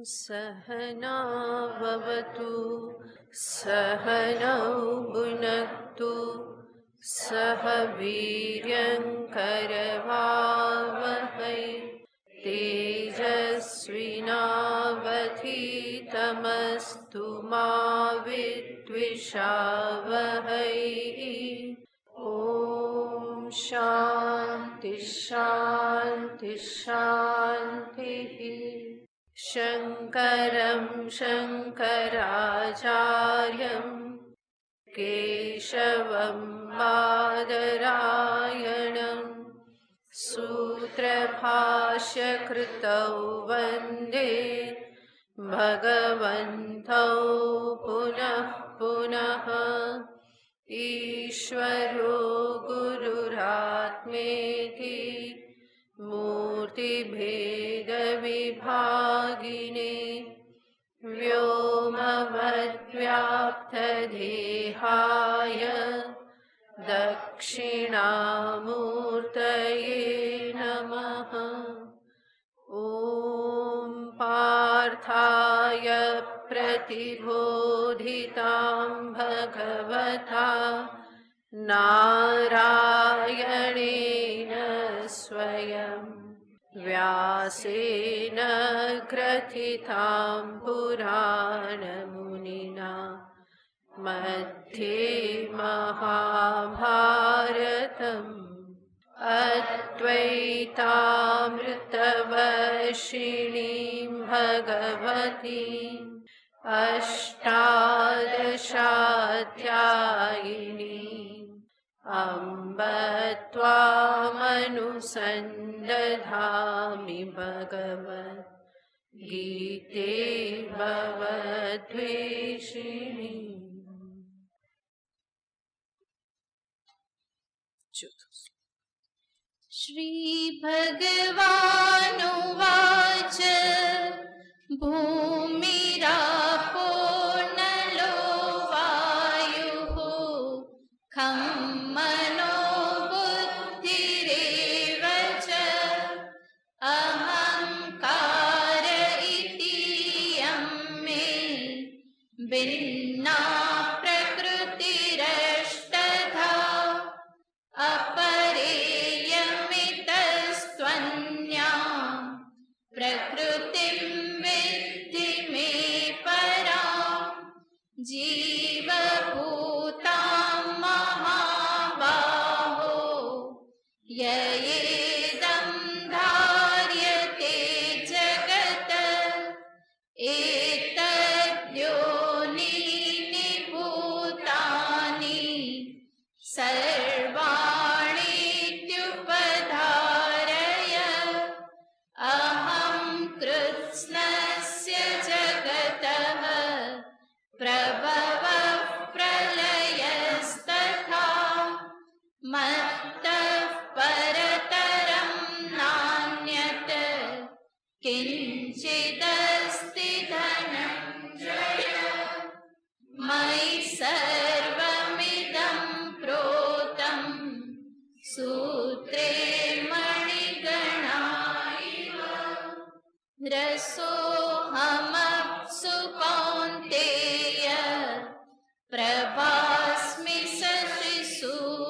सहना भवतु सहनौ भुनक्तु सह वीर्यङ्करवावहै तेजस्विनावधीतमस्तु मा विद्विषावहै। ॐ शान्ति शान्ति शान्तिः। शङ्करं शङ्कराचार्यं केशवं बादरायणं सूत्रभाष्यकृतौ वन्दे भगवन्तौ पुनः पुनः। ईश्वरो गुरुरात्मेति मूर्तिभेदविभागिने व्योमवद्व्याप्तदेहाय दक्षिणामूर्तये नमः। ॐ पार्थाय प्रतिबोधितां भगवता नारायणेन स्वयं व्यासेन ग्रथितां पुराणमुनिना मध्ये महाभारतम् अद्वैतामृतवर्षिणीं भगवतीम् अष्टादशाध्यायिनीम् अम्ब त्वामनुसन्दधामि भगवद्गीते भवद्वेषिणी। श्री भगवानुवाच भूमिरापो नलो वायुः खं मनो बुद्धिरेव च अहंकार इतीयं मे भिन्ना प्रकृतिरष्टधा प्रकृतिं विद्धि मे परां जीवभूतां महाबाहो ययेदं धार्यते जगत् एतद्योनीनि भूतानि सर्वाणीत्युपधारय अहं कृत्स्नस्य जगतः प्रभवः प्रलयस्तथा मत्तः परतरं नान्यत् किञ्चिदस्ति धनञ्जय मयि सर्वमिदं प्रोतं सूत्रे मणिगणा इव रसोऽहमप्सु कौन्तेय प्रभास्मि शशिसूर्ययोः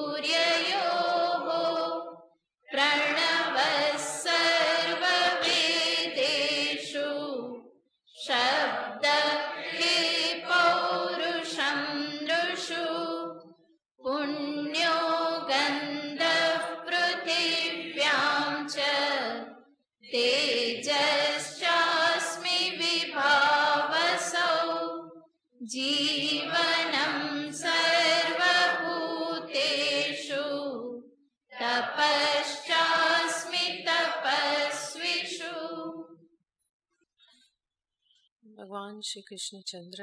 प्रणवः सर्ववेदेषु शब्दः खे पौरुषं नृषु पुण्यो गन्धः पृथिव्यां च तेजश्चास्मि विभावसौ जीवनं सर्वभूतेषु तपश्चास्मि तपस्विषु। भगवान श्री कृष्ण चंद्र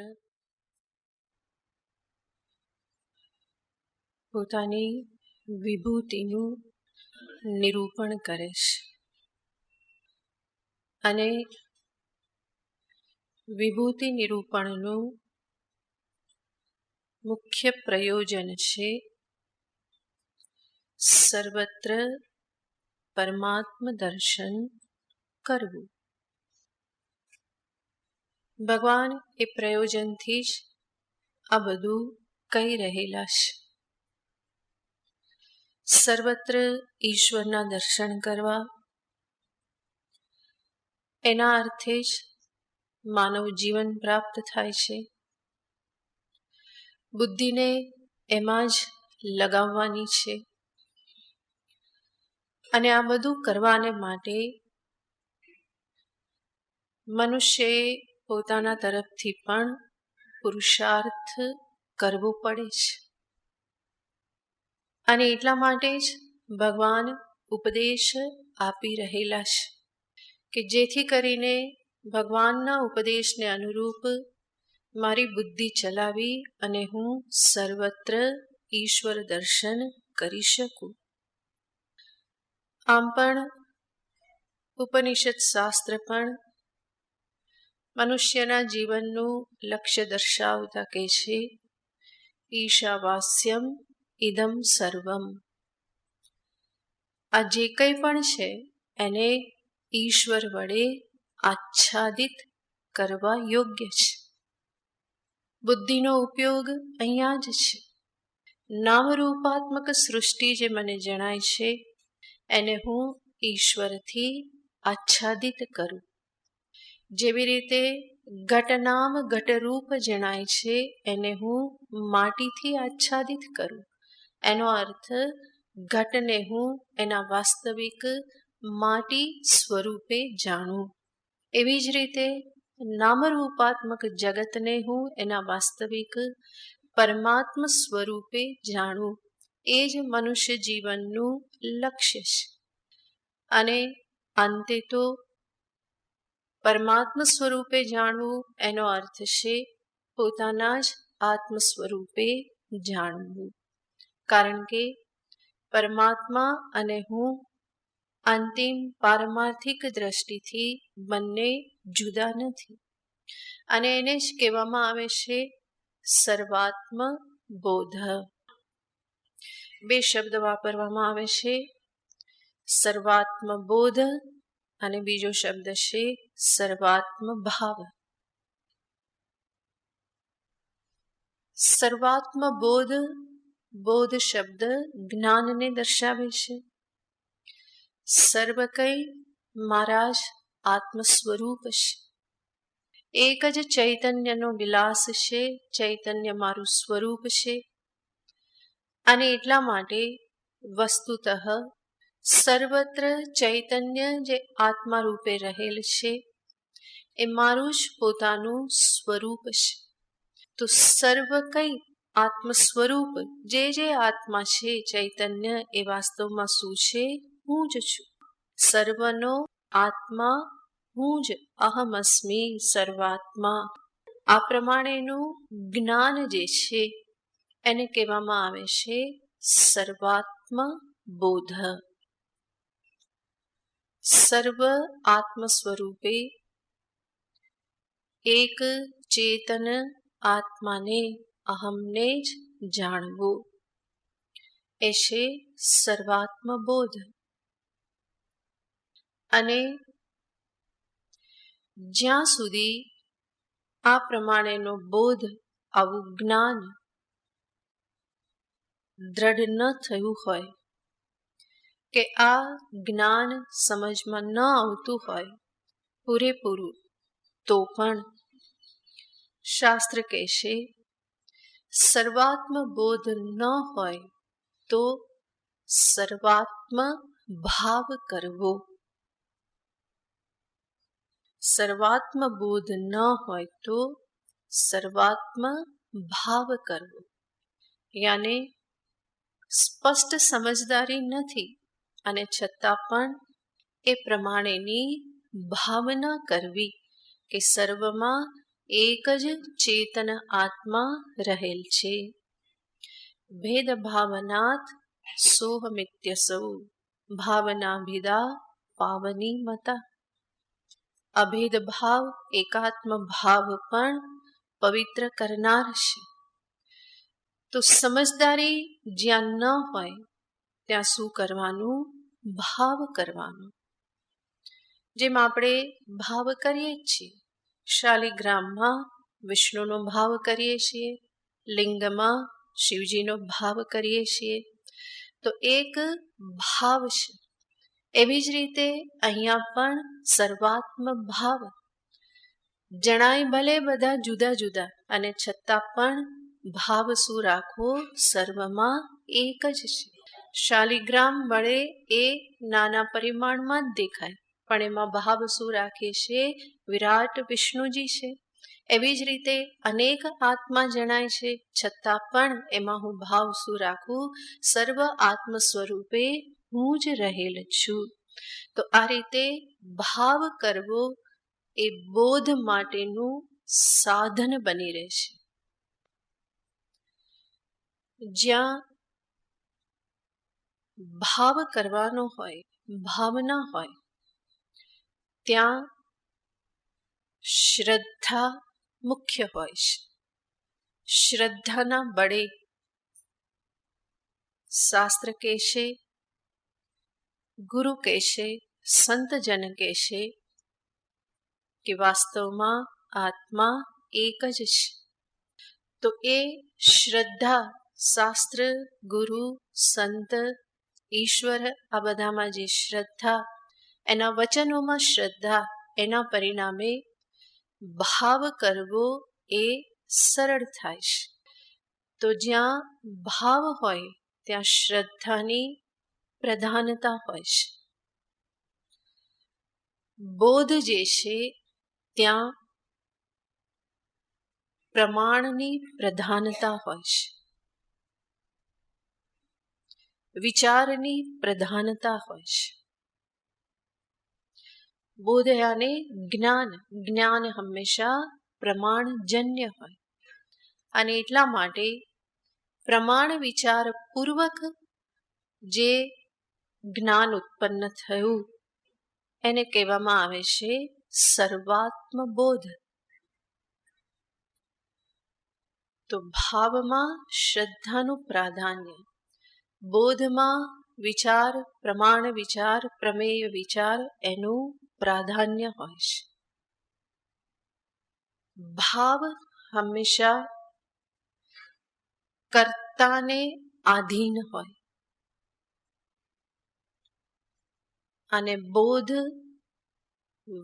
પોતાની વિભૂતિનું નિરૂપણ કરે છે અને વિભૂતિ નિરૂપણનું મુખ્ય પ્રયોજન છે સર્વત્ર પરમાત્મ દર્શન કરવું. ભગવાન એ પ્રયોજનથી જ આ બધું કહી રહેલા છે. સર્વત્ર ઈશ્વરના દર્શન કરવા, એના અર્થે જ માનવ જીવન પ્રાપ્ત થાય છે. બુદ્ધિને એમાં જ લગાવવાની છે. અને આ બધું કરવાને માટે મનુષ્યએ પોતાના તરફથી પણ પુરુષાર્થ કરવો પડે છે. અને એટલા માટે જ ભગવાન ઉપદેશ આપી રહેલા છે કે જેથી કરીને ભગવાનના ઉપદેશને અનુરૂપ મારી બુદ્ધિ ચલાવી અને હું સર્વત્ર ઈશ્વર દર્શન કરી શકું. આમ પણ ઉપનિષદ શાસ્ત્ર પણ મનુષ્યના જીવનનું લક્ષ્ય દર્શાવતા કહે છે, ઈશાવાસ્યમ ઇદમ સર્વમ. આ જે કંઈ પણ છે એને ઈશ્વર વડે આચ્છાદિત કરવા યોગ્ય છે. બુદ્ધિનો ઉપયોગ અહીંયા જ છે. નામરૂપાત્મક સૃષ્ટિ જે મને જણાય છે એને હું ઈશ્વરથી આચ્છાદિત કરું. જેવી રીતે ઘટનામ ઘટરૂપ જણાય છે એને હું માટીથી આચ્છાદિત કરું. એનો અર્થ ઘટને હું એના વાસ્તવિક માટી સ્વરૂપે જાણું. એવી જ રીતે નામરૂપાત્મક જગતને હું એના વાસ્તવિક પરમાત્મ સ્વરૂપે જાણું. એ જ મનુષ્ય જીવનનું લક્ષ્ય છે. અને અંતે તો પરમાત્મ સ્વરૂપે જાણવું એનો અર્થ છે પોતાના જ આત્મ સ્વરૂપે જાણવું. કારણ કે પરમાત્મા અને હું અંતિમ પારમાર્થિક દ્રષ્ટિથી બંને જુદા નથી. અને એને જ કહેવામાં આવે છે સર્વાત્મ બોધ. બે શબ્દ વાપરવામાં આવે છે, સર્વાત્મ બોધ અને બીજો શબ્દ છે સર્વાત્મ ભાવ. સર્વાત્મ બોધ, બોધ શબ્દ જ્ઞાનને દર્શાવે છે. સર્વ કંઈ મારા જ આત્મ સ્વરૂપ છે. એક જ ચૈતન્યનો વિલાસ છે. ચૈતન્ય મારું સ્વરૂપ છે. અને એટલા માટે વસ્તુતઃ સર્વત્ર ચૈતન્ય જે આત્મા રૂપે રહેલ છે એ મારું જ પોતાનું સ્વરૂપ છે. તો સર્વ કંઈ આત્મ સ્વરૂપ જે આત્મા છે ચૈતન્ય એ વાસ્તવમાં શું છે? હું જ છું. સર્વનો આત્મા હું જ, અહમસ્મી સર્વાત્મા. આ પ્રમાણેનું જ્ઞાન જે છે એને કહેવામાં આવે છે સર્વાત્મ બોધ. સર્વ આત્મ સ્વરૂપે એક ચેતન આત્માને અહમને જ જાણવો એ છે સર્વાત્મ બોધ. અને જ્યાં સુધી આ પ્રમાણેનો બોધ, આવું જ્ઞાન દ્રઢ ન થયું હોય કે આ જ્ઞાન સમજમાં ન આવતું હોય પૂરેપૂરું, તો પણ શાસ્ત્ર કહેશે સર્વાત્મ બોધ ન હોય તો સર્વાત્મ ભાવ કરવો. સર્વાત્મ બોધ ન હોય તો સર્વાત્મ ભાવ કરવો. યાને સ્પષ્ટ સમજદારી નથી અને છતાં પણ એ પ્રમાણેની ભાવના કરવી કે સર્વમાં એક જ ચેતન આત્મા રહેલ છે. ભેદભાવનાથ સોહમિત્યસૌ ભાવના ભેદા પાવની મતા. અભેદ ભાવ, એકાત્મ ભાવ પણ પવિત્ર કરનાર છે. તો સમજદારી જ્યાં ન હોય ત્યાં શું કરવાનું? ભાવ કરવાનું. જેમ આપણે ભાવ કરીએ છીએ શાલિગ્રામમાં વિષ્ણુનો ભાવ કરીએ છીએ, લિંગમાં શિવજીનો ભાવ કરીએ છીએ. તો એક ભાવ છે. એવી જ રીતે અહીંયા પણ સર્વાત્મ ભાવ. જણાય ભલે બધા જુદા જુદા, અને છતાં પણ ભાવ શું રાખવો? સર્વમાં એક જ છે. શાલિગ્રામ વડે એ નાના પરિમાણમાં જ દેખાય, પણ એમાં ભાવ શું રાખે છે? વિરાટ વિષ્ણુજી છે. એવી જ રીતે અનેક આત્મા જણાય છે, છતાં પણ એમાં હું ભાવ શું રાખું? સર્વ આત્મ સ્વરૂપે હું જ રહેલ છું. તો આ રીતે ભાવ કરવો એ બોધ માટેનું સાધન બની રહેશે. જ્યાં ભાવ કરવાનો હોય, ભાવના હોય, ત્યાં શ્રદ્ધા મુખ્ય હોય છે. શ્રદ્ધાના બળે શાસ્ત્ર કહેશે, ગુરુ કહેશે, સંતજન કહેશે કે વાસ્તવમાં આત્મા એક જ છે. તો એ શ્રદ્ધા, શાસ્ત્ર, ગુરુ, સંત, ઈશ્વર, આ બધામાં જે શ્રદ્ધા, એના વચનોમાં શ્રદ્ધા, એના પરિણામે ભાવ કરવો એ સરળ થાય છે. તો જ્યાં ભાવ હોય ત્યાં શ્રદ્ધાની પ્રધાનતા હોય છે. બોધ જે છે ત્યાં પ્રમાણની પ્રધાનતા હોય છે, વિચારની પ્રધાનતા હોય છે. બોધ યાને જ્ઞાન. જ્ઞાન હંમેશા પ્રમાણજન્ય હોય, અને એટલા માટે પ્રમાણ વિચાર પૂર્વક જે જ્ઞાન ઉત્પન્ન થયું એને કહેવામાં આવે છે સર્વાત્મ બોધ. તો ભાવમાં શ્રદ્ધાનું પ્રાધાન્ય, બોધમાં વિચાર, પ્રમાણ વિચાર, પ્રમેય વિચાર, એનું પ્રાધાન્ય હોય છે. ભાવ હંમેશા કર્તાને આધીન હોય, અને બોધ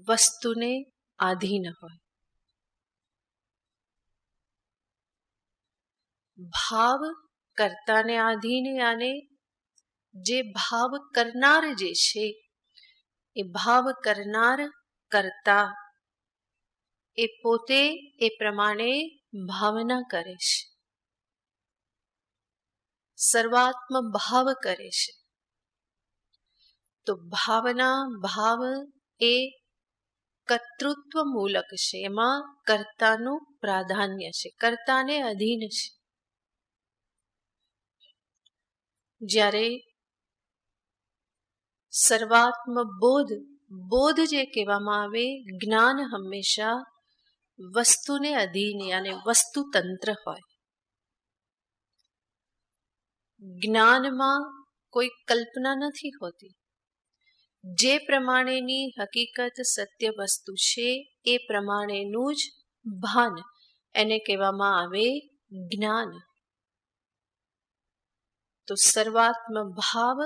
વસ્તુને આધીન હોય. ભાવ કર્તાને આધીન, અને જે ભાવ કરનાર જે છે એ ભાવ કરનાર કર્તા એ પોતે એ પ્રમાણે ભાવના કરે છે, સર્વાત્મ ભાવ કરે છે. તો ભાવના, ભાવ એ કર્તૃત્વ મૂલક છે, એમાં કર્તાનું પ્રાધાન્ય છે, કર્તાને અધીન છે. જ્યારે સર્વાત્મ બોધ, બોધ જે કહેવામાં આવે, જ્ઞાન હંમેશા વસ્તુને અધીન અને વસ્તુતંત્ર હોય. જ્ઞાનમાં કોઈ કલ્પના નથી હોતી. જે પ્રમાણેની હકીકત સત્ય વસ્તુ છે એ પ્રમાણેનું જ ભાન, એને કહેવામાં આવે જ્ઞાન. તો સર્વાત્મ ભાવ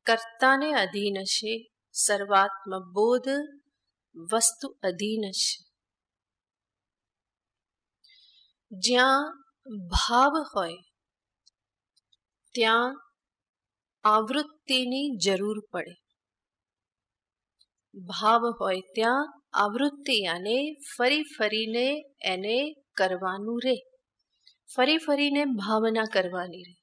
કર્તાને અધીન છે, સર્વાત્મ બોધ વસ્તુ અધીન છે. જ્યાં ભાવ હોય ત્યાં આવૃત્તિની જરૂર પડે. ભાવ હોય ત્યાં આવૃત્તિ, અને ફરી ફરીને એને કરવાનું રહે, ફરી ફરીને ભાવના કરવાની રહે.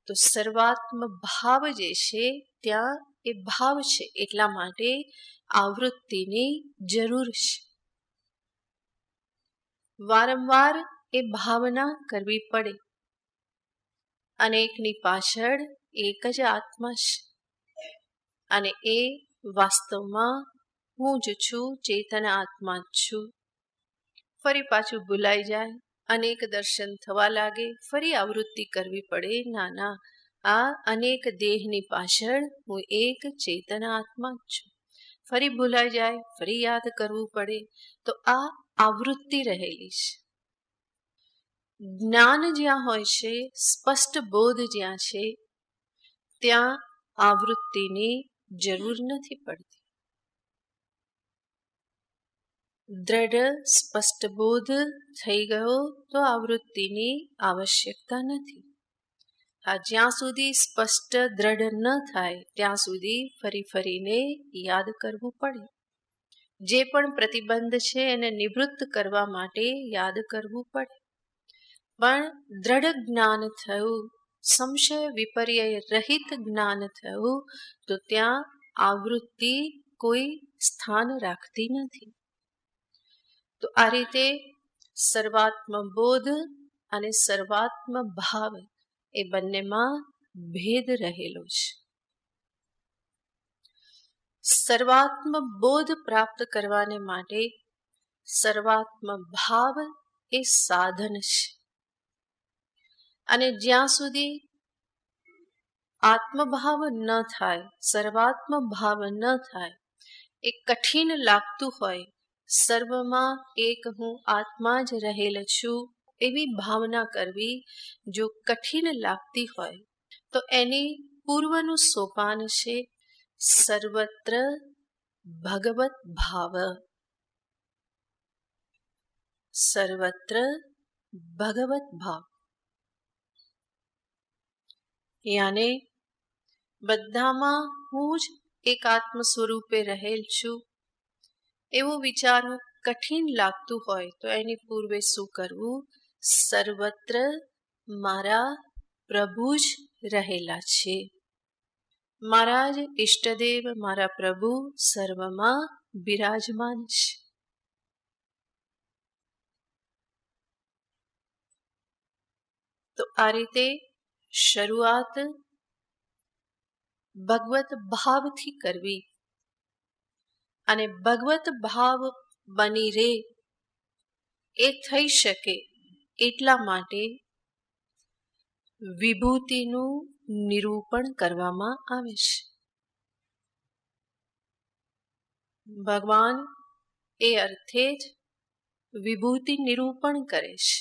તો સર્વાત્મ ભાવ જે છે ત્યાં એ ભાવ છે, એટલા માટે આવૃત્તિની જરૂર છે. વારંવાર એ ભાવના કરવી પડે. અનેકની પાછળ એક જ આત્મા છે, અને એ વાસ્તવમાં હું જ છું, ચેતન આત્મા જ છું. ફરી પાછું ભૂલાઈ જાય, અનેક દર્શન થવા લાગે, ફરી આવૃત્તિ કરવી પડે. ના ના, આ અનેક દેહની પાછળ હું એક ચેતન આત્મા જ છું. ફરી ભૂલાઈ જાય, ફરી યાદ કરવું પડે. તો આ આવૃત્તિ રહેલી છે. જ્ઞાન જ્યાં હોય છે, સ્પષ્ટ બોધ જ્યાં છે, ત્યાં આવૃત્તિની જરૂર નથી પડતી. દ્રઢ સ્પષ્ટ બોધ થઈ ગયો તો આવૃત્તિની આવશ્યકતા નથી. જ્યાં સુધી સ્પષ્ટ દ્રઢ ન થાય ત્યાં સુધી ફરી ફરીને યાદ કરવું પડે. જે પણ પ્રતિબંધ છે એને નિવૃત્ત કરવા માટે યાદ કરવું પડે. પણ દ્રઢ જ્ઞાન થયું, સંશય વિપર્ય રહિત જ્ઞાન થયું, તો ત્યાં આવૃત્તિ કોઈ સ્થાન રાખતી નથી. તો આ રીતે સર્વાત્મ બોધ અને સર્વાત્મ ભાવ એ બંનેમાં ભેદ રહેલો છે. સર્વાત્મ બોધ પ્રાપ્ત કરવાને માટે સર્વાત્મ ભાવ એ સાધન છે. અને જ્યાં સુધી આત્મભાવ ન થાય, સર્વાત્મ ભાવ ન થાય, એ કઠિન લાગતું હોય, સર્વમાં એક હું આત્મા જ રહેલ છું એવી ભાવના કરવી જો કઠિન લાગતી હોય, તો એની પૂર્વનું સોપાન છે સર્વત્ર ભગવત ભાવ. સર્વત્ર ભગવત ભાવ યાને બધામાં હું જ એક આત્મ સ્વરૂપે રહેલ છું એવું વિચારવું કઠિન લાગતું હોય, તો એની પૂર્વે શું કરવું? સર્વત્ર મારા પ્રભુ જ રહેલા છે. મારા જ ઈષ્ટદેવ, મારા પ્રભુ સર્વમાં બિરાજમાન છે. તો આ રીતે શરૂઆત ભગવત ભાવથી કરવી અને ભગવત ભાવ બની રહે એ થઈ શકે એટલા માટે વિભૂતિનું નિરૂપણ કરવામાં આવે છે. ભગવાન એ અર્થે જ વિભૂતિ નિરૂપણ કરે છે.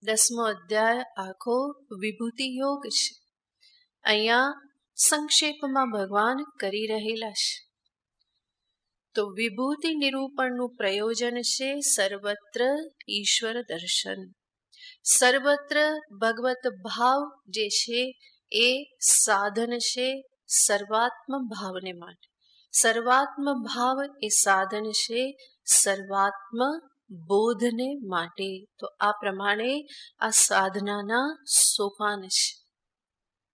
10મો અધ્યાય આખો વિભૂતિ યોગ છે. અહીંયા સંક્ષેપમાં ભગવાન કરી રહેલા છે. તો વિભૂતિ નિરૂપણનું પ્રયોજન છે સર્વત્ર ઈશ્વર દર્શન. સર્વત્ર ભગવત ભાવ જે છે એ સાધન છે સર્વાત્મ ભાવને માટે. સર્વાત્મ ભાવ એ સાધન છે સર્વાત્મ બોધને માટે. તો આ પ્રમાણે આ સાધનાના સોપાન છે.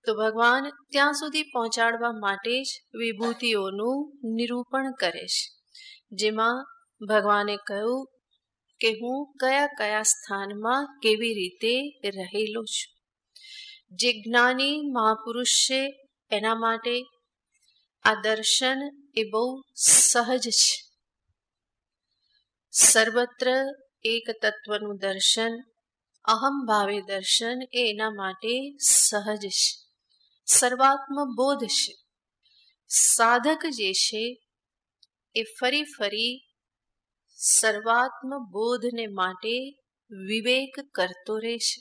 તો ભગવાન ત્યાં સુધી પહોંચાડવા માટે જ વિભૂતિઓનું નિરૂપણ કરે છે, જેમાં ભગવાને કહ્યું કે હું કયા કયા સ્થાનમાં કેવી રીતે રહેલો છું. જે જ્ઞાની મહાપુરુષ છે એના માટે આ દર્શન એ બહુ સહજ છે. સર્વત્ર એક તત્વનું દર્શન, અહમ ભાવે દર્શન એ એના માટે સહજ છે, સર્વાત્મ બોધ છે. સાધક જે છે એ ફરી ફરી સર્વાત્મ બોધને માટે વિવેક કરતો રહેશે.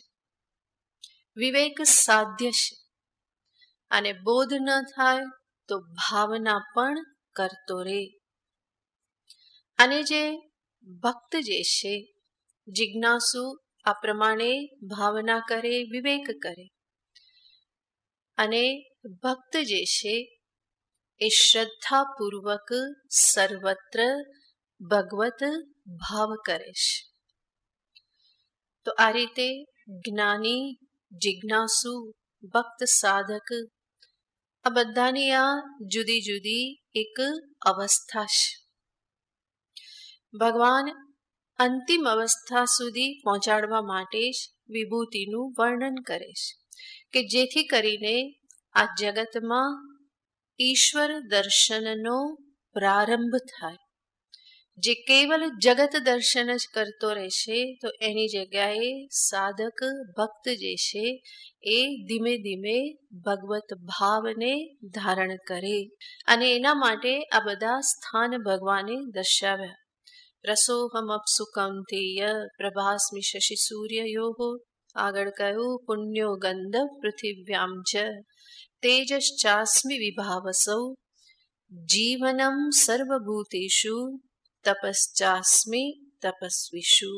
વિવેક સાધ્ય છે અને બોધ ન થાય તો ભાવના પણ કરતો રહે. અને જે ભક્ત જે છે જિજ્ઞાસુ આ પ્રમાણે ભાવના કરે, વિવેક કરે. અને ભક્ત જે છે એ શ્રદ્ધાપૂર્વક સર્વત્ર ભગવત ભાવ કરે છે. તો આ રીતે જ્ઞાની, જિજ્ઞાસુ, ભક્ત, સાધક આ બધાની આ જુદી જુદી એક અવસ્થા છે. ભગવાન અંતિમ અવસ્થા સુધી પહોંચાડવા માટે જ વિભૂતિનું વર્ણન કરે છે કે જેથી કરીને આ જગતમાં ઈશ્વર દર્શનનો પ્રારંભ થાય. જે કેવલ જગત દર્શન જ કરતો રહેશે તો એની જગ્યાએ સાધક ભક્ત જે છે એ ધીમે ધીમે ભગવત ભાવને ધારણ કરે. અને એના માટે આ બધા સ્થાન ભગવાને દર્શાવ્યા. રસોહમ અપ્સુ કૌંતેય પ્રભાસ્મિ શશી સૂર્યયોઃ. આગળ કહ્યું પુણ્યો ગંધ પૃથિવ્યામ ચ તેજશ્ચાસ્મિ વિભાવસૌ જીવનમ સર્વભૂતેષુ તપશ્ચાસ્મિ તપસ્વીષુ.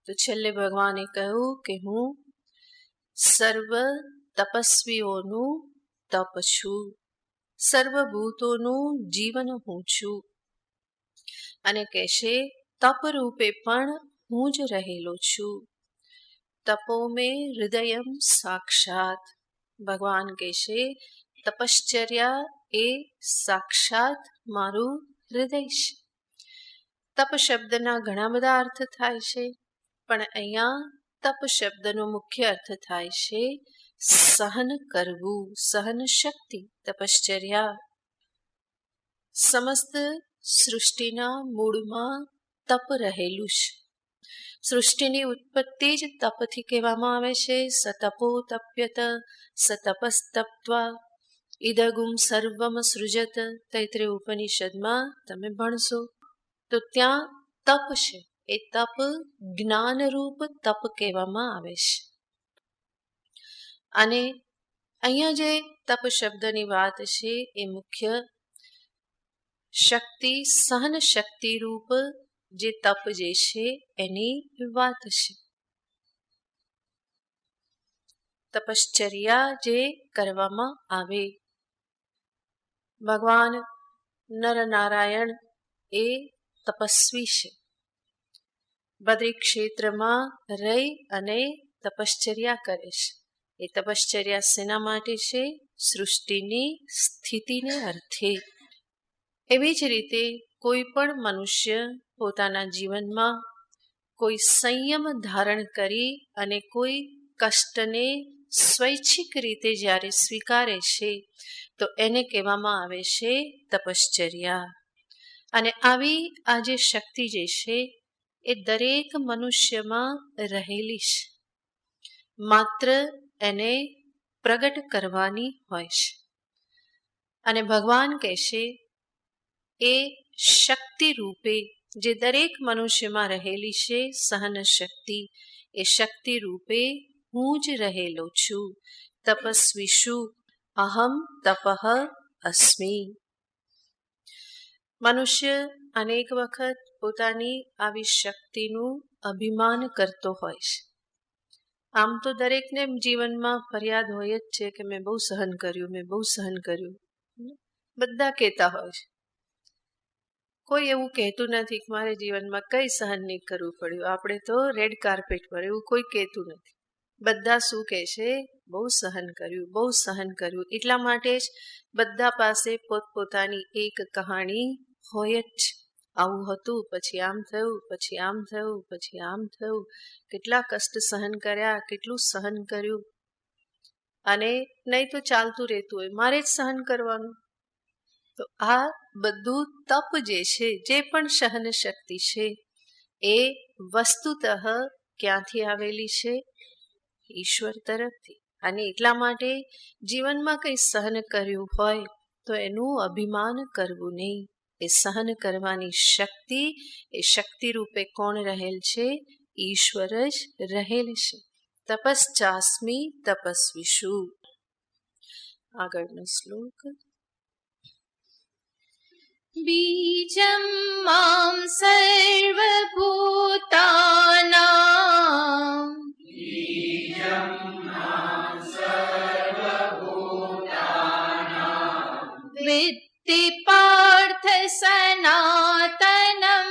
તો છેલ્લે ભગવાને કહ્યું કે હું સર્વ તપસ્વીઓનું તપ છું, સર્વભૂતોનું જીવન હું છું. અને કહેશે તપ રૂપે પણ હું જ રહેલો છું. તપો મેં હૃદયમ સાક્ષાત. ભગવાન કહેશે તપશ્ચર્યા એ સાક્ષાત મારું હૃદય છે. તપ શબ્દના ઘણા બધા અર્થ થાય છે, પણ અહીંયા તપ શબ્દનો મુખ્ય અર્થ થાય છે સહન કરવું, સહન શક્તિ. તપશ્ચર્યા સમસ્ત સૃષ્ટિના મૂળમાં તપ રહેલું છે. સૃષ્ટિની ઉત્પત્તિ જ તપથી કહેવામાં આવે છે. સતપો તપ્યત સતપસ્તપ્ત્વા ઇદગુમ સર્વમ સૃજત. તૈત્રેય ઉપનિષદમાં તમે ભણશો તો ત્યાં તપ છે. એ તપ જ્ઞાનરૂપ તપ કહેવામાં આવે છે. અને અહીંયા જે તપ શબ્દની વાત છે એ મુખ્ય શક્તિ, સહન શક્તિ રૂપ જે તપ જે છે એની વાત છે. તપશ્ચર્યા જે કરવામાં આવે. ભગવાન નરનારાયણ એ તપસ્વી છે. બદ્રી ક્ષેત્રમાં રહી અને તપશ્ચર્યા કરે છે. એ તપશ્ચર્યા શેના માટે છે? સૃષ્ટિની સ્થિતિને અર્થે. એવી જ રીતે કોઈ પણ મનુષ્ય પોતાના જીવનમાં કોઈ સંયમ ધારણ કરી અને કોઈ કષ્ટને સ્વૈચ્છિક રીતે જ્યારે સ્વીકારે છે તો એને કહેવામાં આવે છે તપશ્ચર્યા. અને આવી આ જે શક્તિ જે છે એ દરેક મનુષ્યમાં રહેલી છે, માત્ર એને પ્રગટ કરવાની હોય છે. અને ભગવાન કહેશે એ શક્તિ રૂપે જે દરેક મનુષ્યમાં રહેલી છે સહન શક્તિ, એ શક્તિ રૂપે હું જ રહેલો છું. તપસ્વીષુ અહમ તપઃ અસ્મિ. મનુષ્ય અનેક વખત પોતાની આવી શક્તિનું અભિમાન કરતો હોય છે. આમ તો દરેકને જીવનમાં ફરિયાદ હોય જ છે કે મેં બહુ સહન કર્યું, મેં બહુ સહન કર્યું. બધા કહેતા હોય છે. કોઈ એવું કહેતું નથી કે મારે જીવનમાં કંઈ સહન નહીં કરવું પડ્યું. આપણે તો રેડ કાર્પેટ પર, એવું કોઈ કહેતું નથી. બધા શું કહે છે? બહુ સહન કર્યું, બહુ સહન કર્યું. એટલા માટે જ બધા પાસે પોતપોતાની એક કહાણી હોય જ. આવું હતું, પછી આમ થયું, પછી આમ થયું, પછી આમ થયું. કેટલા કષ્ટ સહન કર્યા, કેટલું સહન કર્યું. અને નહીં તો ચાલતું રહેતું હોય, મારે જ સહન કરવાનું. તો આ બધું તપ જે છે, જે પણ સહન શક્તિ છે, એ વસ્તુતઃ ક્યાંથી આવેલી છે? ઈશ્વર તરફથી. અને એટલા માટે જીવનમાં કંઈ સહન કર્યું હોય તો એનું અભિમાન કરવું નહીં. એ સહન કરવાની શક્તિ, એ શક્તિ રૂપે કોણ રહેલ છે? ઈશ્વર જ રહેલ છે. તપશ્ચાસ્મિ તપસ્વીષુ. આગળનો શ્લોક. બીજં માં સર્વભૂતાનાં વિદ્ધિ પાર્થ સનાતનમ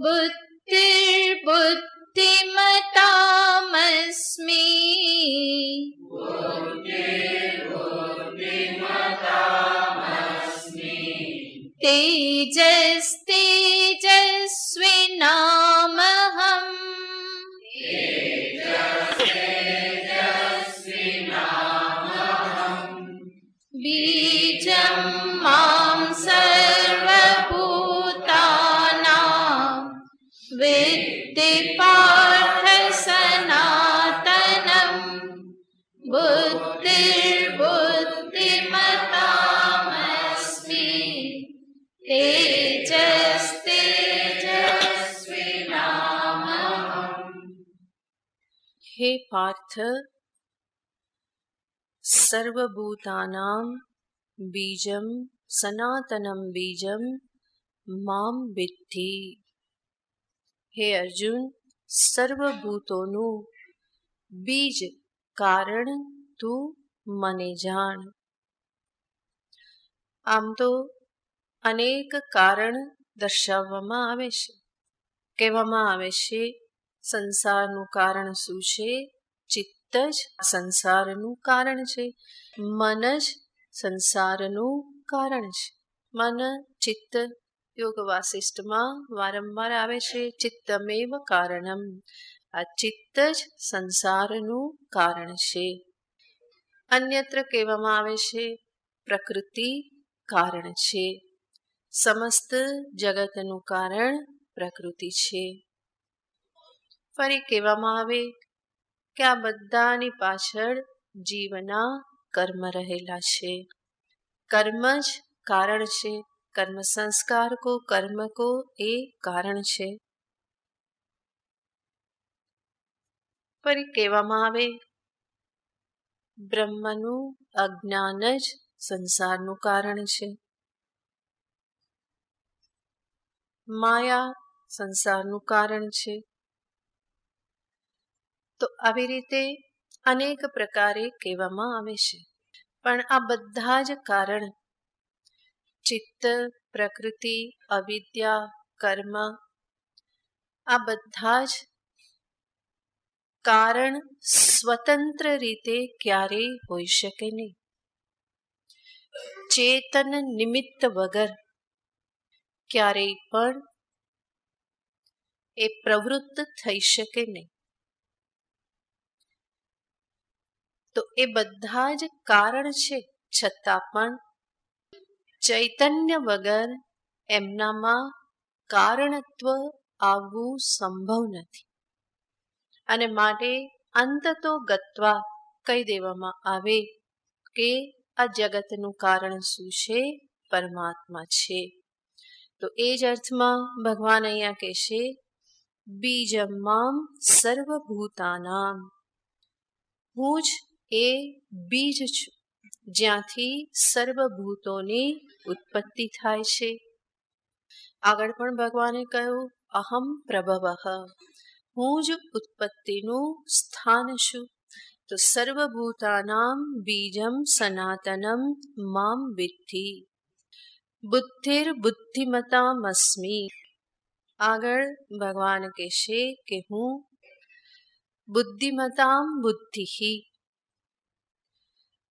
બુદ્ધિર્બુદ્ધિમતામસ્મિ તેજસ્તેજસ્વી હે પાર્થ, સર્વભૂતાનાં બીજમ સનાતનમ બીજમ મામ વિદ્ધિ. હે અર્જુન, સર્વભૂતોનું બીજ કારણ તું મને જાણ. આમ તો અનેક કારણ દર્શાવવામાં આવે છે. કહેવામાં આવે છે સંસારનું કારણ શું છે? ચિત્ત જ સંસારનું કારણ છે. મન જ સંસારનું કારણ છે. મન, ચિત્ત યોગ વાસિષ્ઠમાં વારંવાર આવે છે ચિત્તમેવ કારણમ. આ ચિત્ત જ સંસારનું કારણ છે. અન્યત્ર કહેવામાં આવે છે પ્રકૃતિ કારણ છે. સમસ્ત જગતનું કારણ પ્રકૃતિ છે. ફરી કહેવામાં આવે કે આ બધાની પાછળ જીવના કર્મ રહેલા છે. કર્મ જ કારણ છે. કર્મ સંસ્કાર કો કર્મ કો એ કારણ છે. ફરી કહેવામાં આવે બ્રહ્મનું અજ્ઞાન જ સંસારનું કારણ છે. માયા સંસારનું કારણ છે. તો આવી રીતે અનેક પ્રકારે કહેવામાં આવે છે. પણ આ બધા જ કારણ ચિત્ત, પ્રકૃતિ, અવિદ્યા, કર્મ, આ બધા જ કારણ સ્વતંત્ર રીતે ક્યારેય હોઈ શકે નહીં. ચેતન નિમિત્ત વગર ક્યારેય પણ એ પ્રવૃત્ત થઈ શકે નહીં. તો એ બધા જ કારણ છે, છતાં પણ ચૈતન્ય વગર એમનામાં કારણત્વ આવવું સંભવ નથી. અને માટે અંતતો ગત્વા કહી દેવામાં આવે કે આ જગતનું કારણ શું છે? પરમાત્મા છે. તો એ જ અર્થમાં ભગવાન અહીંયા કહેશે બીજમામ સર્વભૂતાનામ. હું જ એ બીજ છું જ્યાંથી સર્વભૂતોની ઉત્પત્તિ થાય છે. આગળ પણ ભગવાને કહ્યું અહમ પ્રભવઃ, હું જ ઉત્પત્તિનું સ્થાન છું. તો સર્વભૂતાનામ બીજમ સનાતનમ મામ વિદ્ધિ. બુદ્ધિર બુદ્ધિમતામસ્મી. આગળ ભગવાન કહેશે કે હું બુદ્ધિમતામ બુદ્ધિ.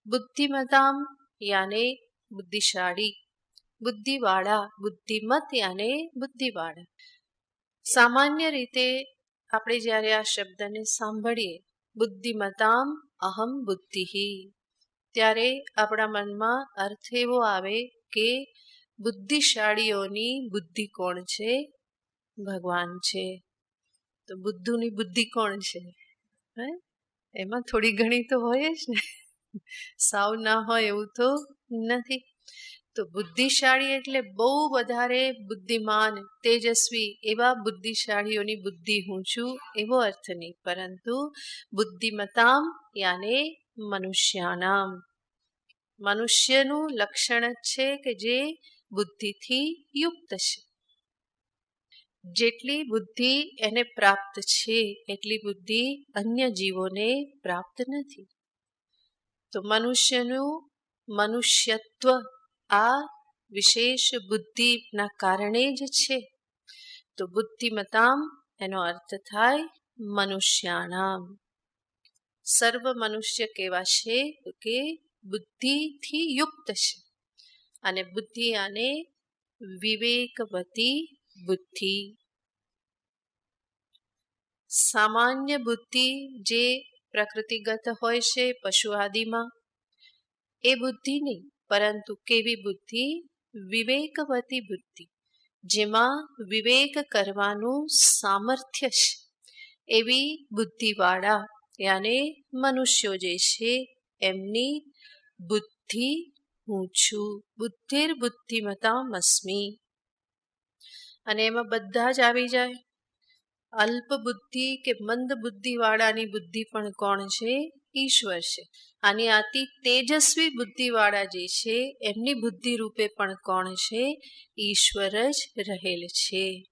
બુદ્ધિમતામ યાને બુદ્ધિશાળી, બુદ્ધિવાળા, બુદ્ધિમત યાને બુદ્ધિવાળા. સામાન્ય રીતે આપણે જ્યારે આ શબ્દને સાંભળીએ બુદ્ધિમતામ અહમ બુદ્ધિ, ત્યારે આપણા મનમાં અર્થ એવો આવે કે બુદ્ધિશાળીઓની બુદ્ધિ કોણ છે? ભગવાન છે. તો બુદ્ધુની બુદ્ધિ કોણ છે? એમાં થોડી ઘણી તો હોય જ ને, સાવ ના હોય એવું તો નથી. તો બુદ્ધિશાળી એટલે બહુ વધારે બુદ્ધિમાન, તેજસ્વી એવા બુદ્ધિશાળીઓની બુદ્ધિ હું છું એવો અર્થ નહીં, પરંતુ બુદ્ધિમતામ યાને મનુષ્યાનામ. મનુષ્યનું લક્ષણ જ છે કે જે બુદ્ધિથી યુક્ત છે. જેટલી બુદ્ધિ એને પ્રાપ્ત છે એટલી બુદ્ધિ અન્ય જીવોને પ્રાપ્ત નથી. તો મનુષ્યનું મનુષ્યત્વ આ વિશેષ બુદ્ધિના કારણે જ છે. તો બુદ્ધિમતામ એનો અર્થ થાય મનુષ્યાનામ. સર્વ મનુષ્ય કેવા છે? તો કે બુદ્ધિથી યુક્ત છે. અને બુદ્ધિ આને વિવેકવતી બુદ્ધિ. સામાન્ય બુદ્ધિ જે પ્રકૃતિગત હોય છે પશુ આદિમાં, એ બુદ્ધિ નહીં, પરંતુ કેવી બુદ્ધિ? વિવેકવતી બુદ્ધિ, જેમાં વિવેક કરવાનું સામર્થ્ય છે એવી બુદ્ધિવાળા યાને મનુષ્યો જે છે એમની બુદ્ધિ હું છું. બુદ્ધિર બુદ્ધિમતામસ્મી. અને એમાં બધા જ આવી જાય. અલ્પ બુદ્ધિ કે મંદ બુદ્ધિ વાળાની બુદ્ધિ પણ કોણ છે? ઈશ્વર છે. અને અતિ તેજસ્વી બુદ્ધિ વાળા જે છે એમની બુદ્ધિ રૂપે પણ કોણ છે? ઈશ્વર જ રહેલ છે.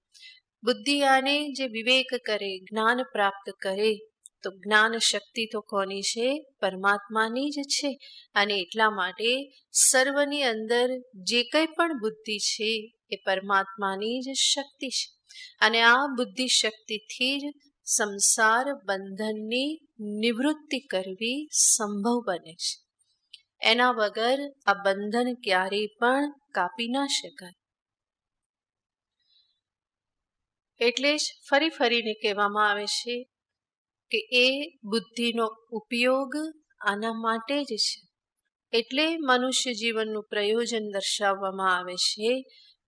બુદ્ધિ આને જે વિવેક કરે, જ્ઞાન પ્રાપ્ત કરે, તો જ્ઞાન શક્તિ તો કોની છે? પરમાત્માની જ છે. અને એટલા માટે સર્વની અંદર જે કંઈ પણ બુદ્ધિ છે એ પરમાત્માની જ શક્તિ છે. અને આ બુદ્ધિ શક્તિથી જ સંસાર બંધનની નિવૃત્તિ કરવી સંભવ બને છે. એના વગર આ બંધન ક્યારેય પણ કાપી ના શકાય. એટલે જ ફરી ફરીને કહેવામાં આવે છે કે એ બુદ્ધિનો ઉપયોગ આના માટે જ છે. એટલે મનુષ્ય જીવનનું પ્રયોજન દર્શાવવામાં આવે છે.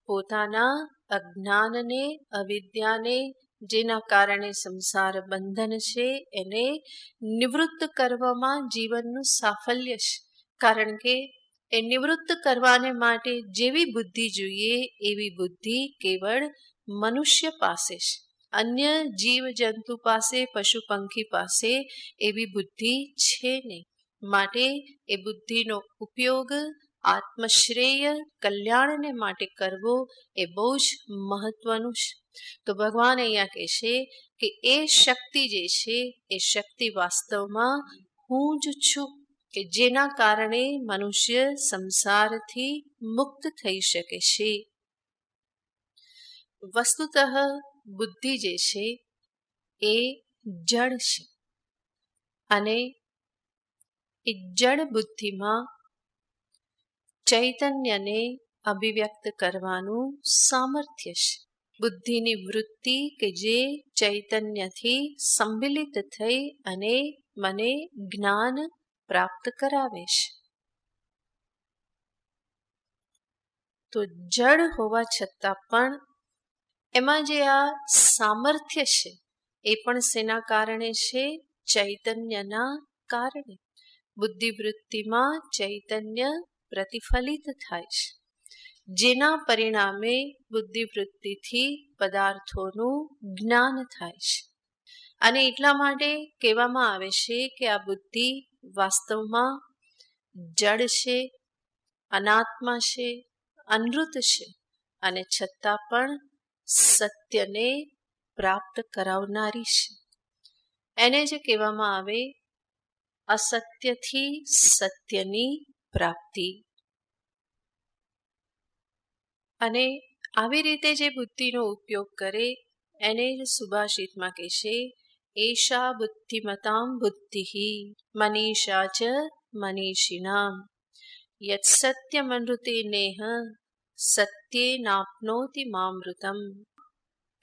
પોતાના અજ્ઞાનને, અવિદ્યાને, જેના કારણે સંસાર બંધન છે એને નિવૃત્ત કરવામાં જીવનનું સાફલ્ય છે. કારણ કે એ નિવૃત્ત કરવાને માટે જેવી બુદ્ધિ જોઈએ એવી બુદ્ધિ કેવળ મનુષ્ય પાસે છે. અન્ય જીવ જંતુ પાસે, પશુ પંખી પાસે એવી બુદ્ધિ છે નહીં. માટે એ બુદ્ધિનો ઉપયોગ આત્મશ્રેય, કલ્યાણને માટે કરવો એ બહુ જ મહત્વનું છે. તો ભગવાન અહીંયા કહે છે કે એ શક્તિ જે છે એ શક્તિ વાસ્તવમાં હું જ છું, કે જેના કારણે મનુષ્ય સંસારથી મુક્ત થઈ શકે છે. વસ્તુતઃ બુદ્ધિ જે છે એ જડ છે. અને એ જડ બુદ્ધિમાં ચૈતન્યને અભિવ્યક્ત કરવાનું સામર્થ્ય છે. બુદ્ધિની વૃત્તિ કે જે ચૈતન્યથી સંમિલિત થઈ અને મને જ્ઞાન પ્રાપ્ત કરાવે છે. તો જડ હોવા છતાં પણ એમાં જે આ સામર્થ્ય છે એ પણ શેના કારણે છે? ચૈતન્યના કારણે. બુદ્ધિવૃત્તિમાં ચૈતન્ય પ્રતિફલિત થાય છે, જેના પરિણામે બુદ્ધિવૃત્તિથી પદાર્થોનું જ્ઞાન થાય છે. અને એટલા માટે કહેવામાં આવે છે કે આ બુદ્ધિ વાસ્તવમાં જડ છે, અનાત્મા છે, અનૃત છે, અને છતાં પણ સત્યને પ્રાપ્ત કરાવનારી છે. એને જે કહેવામાં આવે અસત્યથી સત્યની પ્રાપ્તિ. અને આવી રીતે જે બુદ્ધિનો ઉપયોગ કરે એને જ સુભાષિતમાં કહે છે એશા બુદ્ધિમતામ બુદ્ધિ મનીષા ચ મનીષિણામ યત સત્યમનૃતે નેહ સત્યે નાપ્નોતિ મામૃતમ.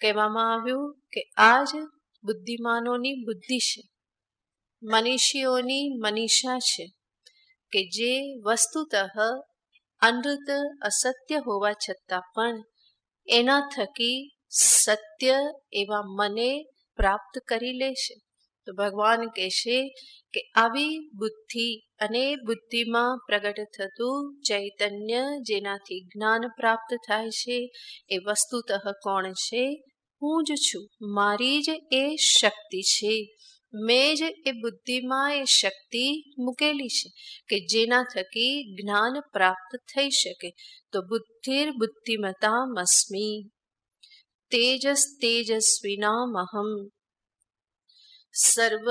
કહેવામાં આવ્યું કે આ જ બુદ્ધિમાનોની બુદ્ધિ છે, મનીષીઓની મનીષા છે, કે જે વસ્તુતઃ અનૃત અસત્ય હોવા છતાં પણ એના થકી સત્ય એવા મને પ્રાપ્ત કરી લેશે. તો ભગવાન કહેશે કે આવી બુદ્ધિ અને બુદ્ધિમાં પ્રગટ થતું ચૈતન્ય જેનાથી જ્ઞાન પ્રાપ્ત થાય છે એ વસ્તુતઃ કોણ છે? હું જ છું. મારી જ એ શક્તિ છે. મેં જ એ બુદ્ધિમાં એ શક્તિ મૂકેલી છે કે જેના થકી જ્ઞાન પ્રાપ્ત થઈ શકે. તો બુદ્ધિર બુદ્ધિમતામસ્મિ તેજસ તેજસ્વીનામહમ. સર્વ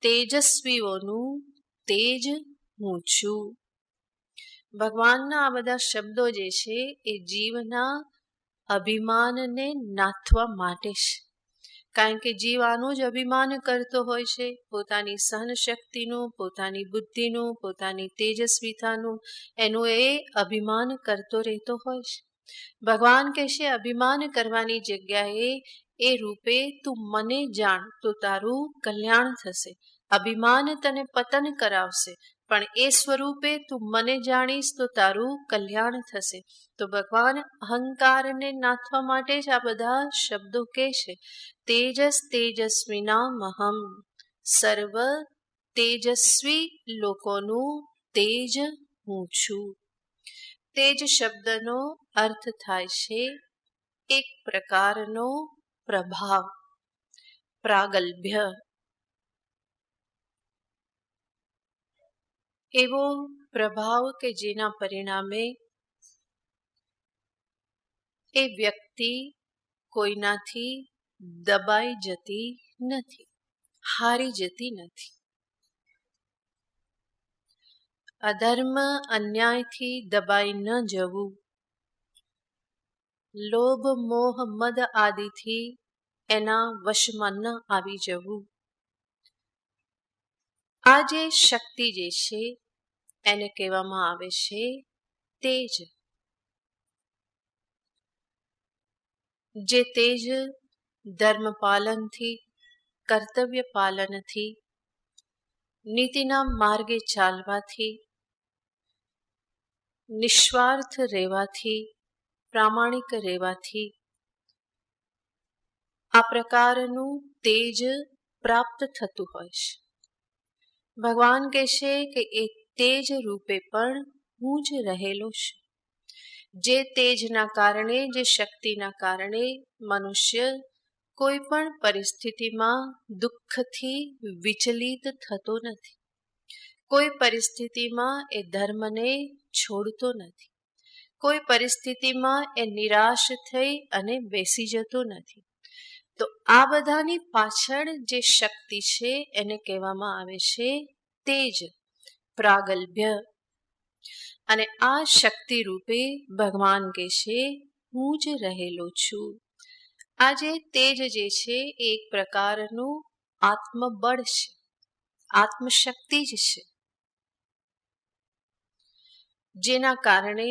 તેજસ્વીઓનું તેજ હું છું. ભગવાનના આ બધા શબ્દો જે છે એ જીવના અભિમાનને નાથવા માટે છે. કારણ કે જીવ આનું જ અભિમાન કરતો હોય છે, પોતાની સહન શક્તિનું, પોતાની બુદ્ધિનું, પોતાની તેજસ્વીતાનું, એનું એ અભિમાન કરતો રહેતો હોય છે. ભગવાન કહેશે અભિમાન કરવાની જગ્યાએ એ રૂપે તું મને જાણ તો તારું કલ્યાણ થશે. અભિમાન તને પતન કરાવશે, પણ એ સ્વરૂપે તું મને જાણીશ તો તારું કલ્યાણ થશે. તો ભગવાન અહંકારને નાથવા માટે જ આ બધા શબ્દો કહે છે. તેજસ તેજસ્વીનામહમ. સર્વ તેજસ્વી લોકોનું તેજ હું છું. તેજ શબ્દનો અર્થ થાય છે એક પ્રકારનો પ્રભાવ. પ્રાગલ્ભ્ય, એવો પ્રભાવ કે જેના પરિણામે એ વ્યક્તિ કોઈનાથી દબાઈ જતી નથી, હારી જતી નથી. અધર્મ અન્યાયથી દબાઈ ન જવું, લોભ મોહ મદ આદિથી એના વશમાં ન આવી જવું. આ જે શક્તિ જે છે એને કહેવામાં આવે છે તેજ. જે તેજ ધર્મ પાલનથી, કર્તવ્ય પાલનથી, નીતિના માર્ગે ચાલવાથી, નિસ્વાર્થ રહેવાથી, પ્રામાણિક રહેવાથી આ પ્રકારનું તેજ પ્રાપ્ત થતું હોય છે. ભગવાન કહેશે કે એ તેજ રૂપે પણ હું જ રહેલો છું. જે તેજના કારણે, જે શક્તિના કારણે મનુષ્ય કોઈ પણ પરિસ્થિતિમાં દુઃખથી વિચલિત થતો નથી. કોઈ પરિસ્થિતિમાં એ ધર્મને છોડતો નથી. કોઈ પરિસ્થિતિમાં એ નિરાશ થઈ અને બેસી જતો નથી. તો આ બધાની પાછળ જે શક્તિ છે એને કહેવામાં આવે છે તેજ, પ્રાગલ્ભ્ય. અને આ શક્તિ રૂપે ભગવાન કહે છે હું જ રહેલો છું. આ જે તેજ જે છે એ એક પ્રકારનું આત્મબળ છે, આત્મશક્તિ જ છે, જેના કારણે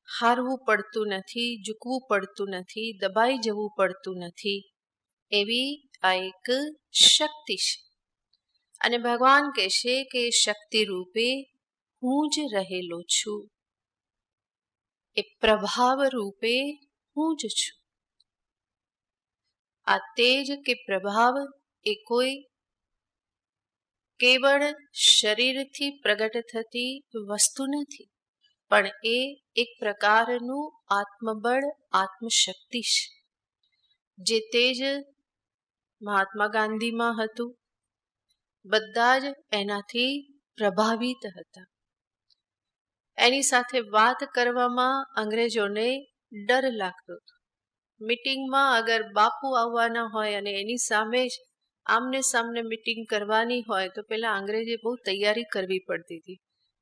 હારવું પડતું નથી, ઝૂકવું પડતું નથી, દબાઈ જવું પડતું નથી. એવી આ એક શક્તિ છે. અને ભગવાન કહેશે કે શક્તિ રૂપે હું જ રહેલો છું. એ પ્રભાવ રૂપે હું જ છું. આ તેજ કે પ્રભાવ એ કોઈ કેવળ શરીરથી પ્રગટ થતી વસ્તુ નથી, પણ એ એક પ્રકારનું આત્મબળ, આત્મશક્તિ છે. જે તેજ મહાત્મા ગાંધીમાં હતું, બધા જ એનાથી પ્રભાવિત હતા. એની સાથે વાત કરવામાં અંગ્રેજોને ડર લાગતો હતો. મીટિંગમાં અગર બાપુ આવવાના હોય અને એની સામે જ આમને સામને મીટિંગ કરવાની હોય તો પેલા અંગ્રેજે બહુ તૈયારી કરવી પડતી હતી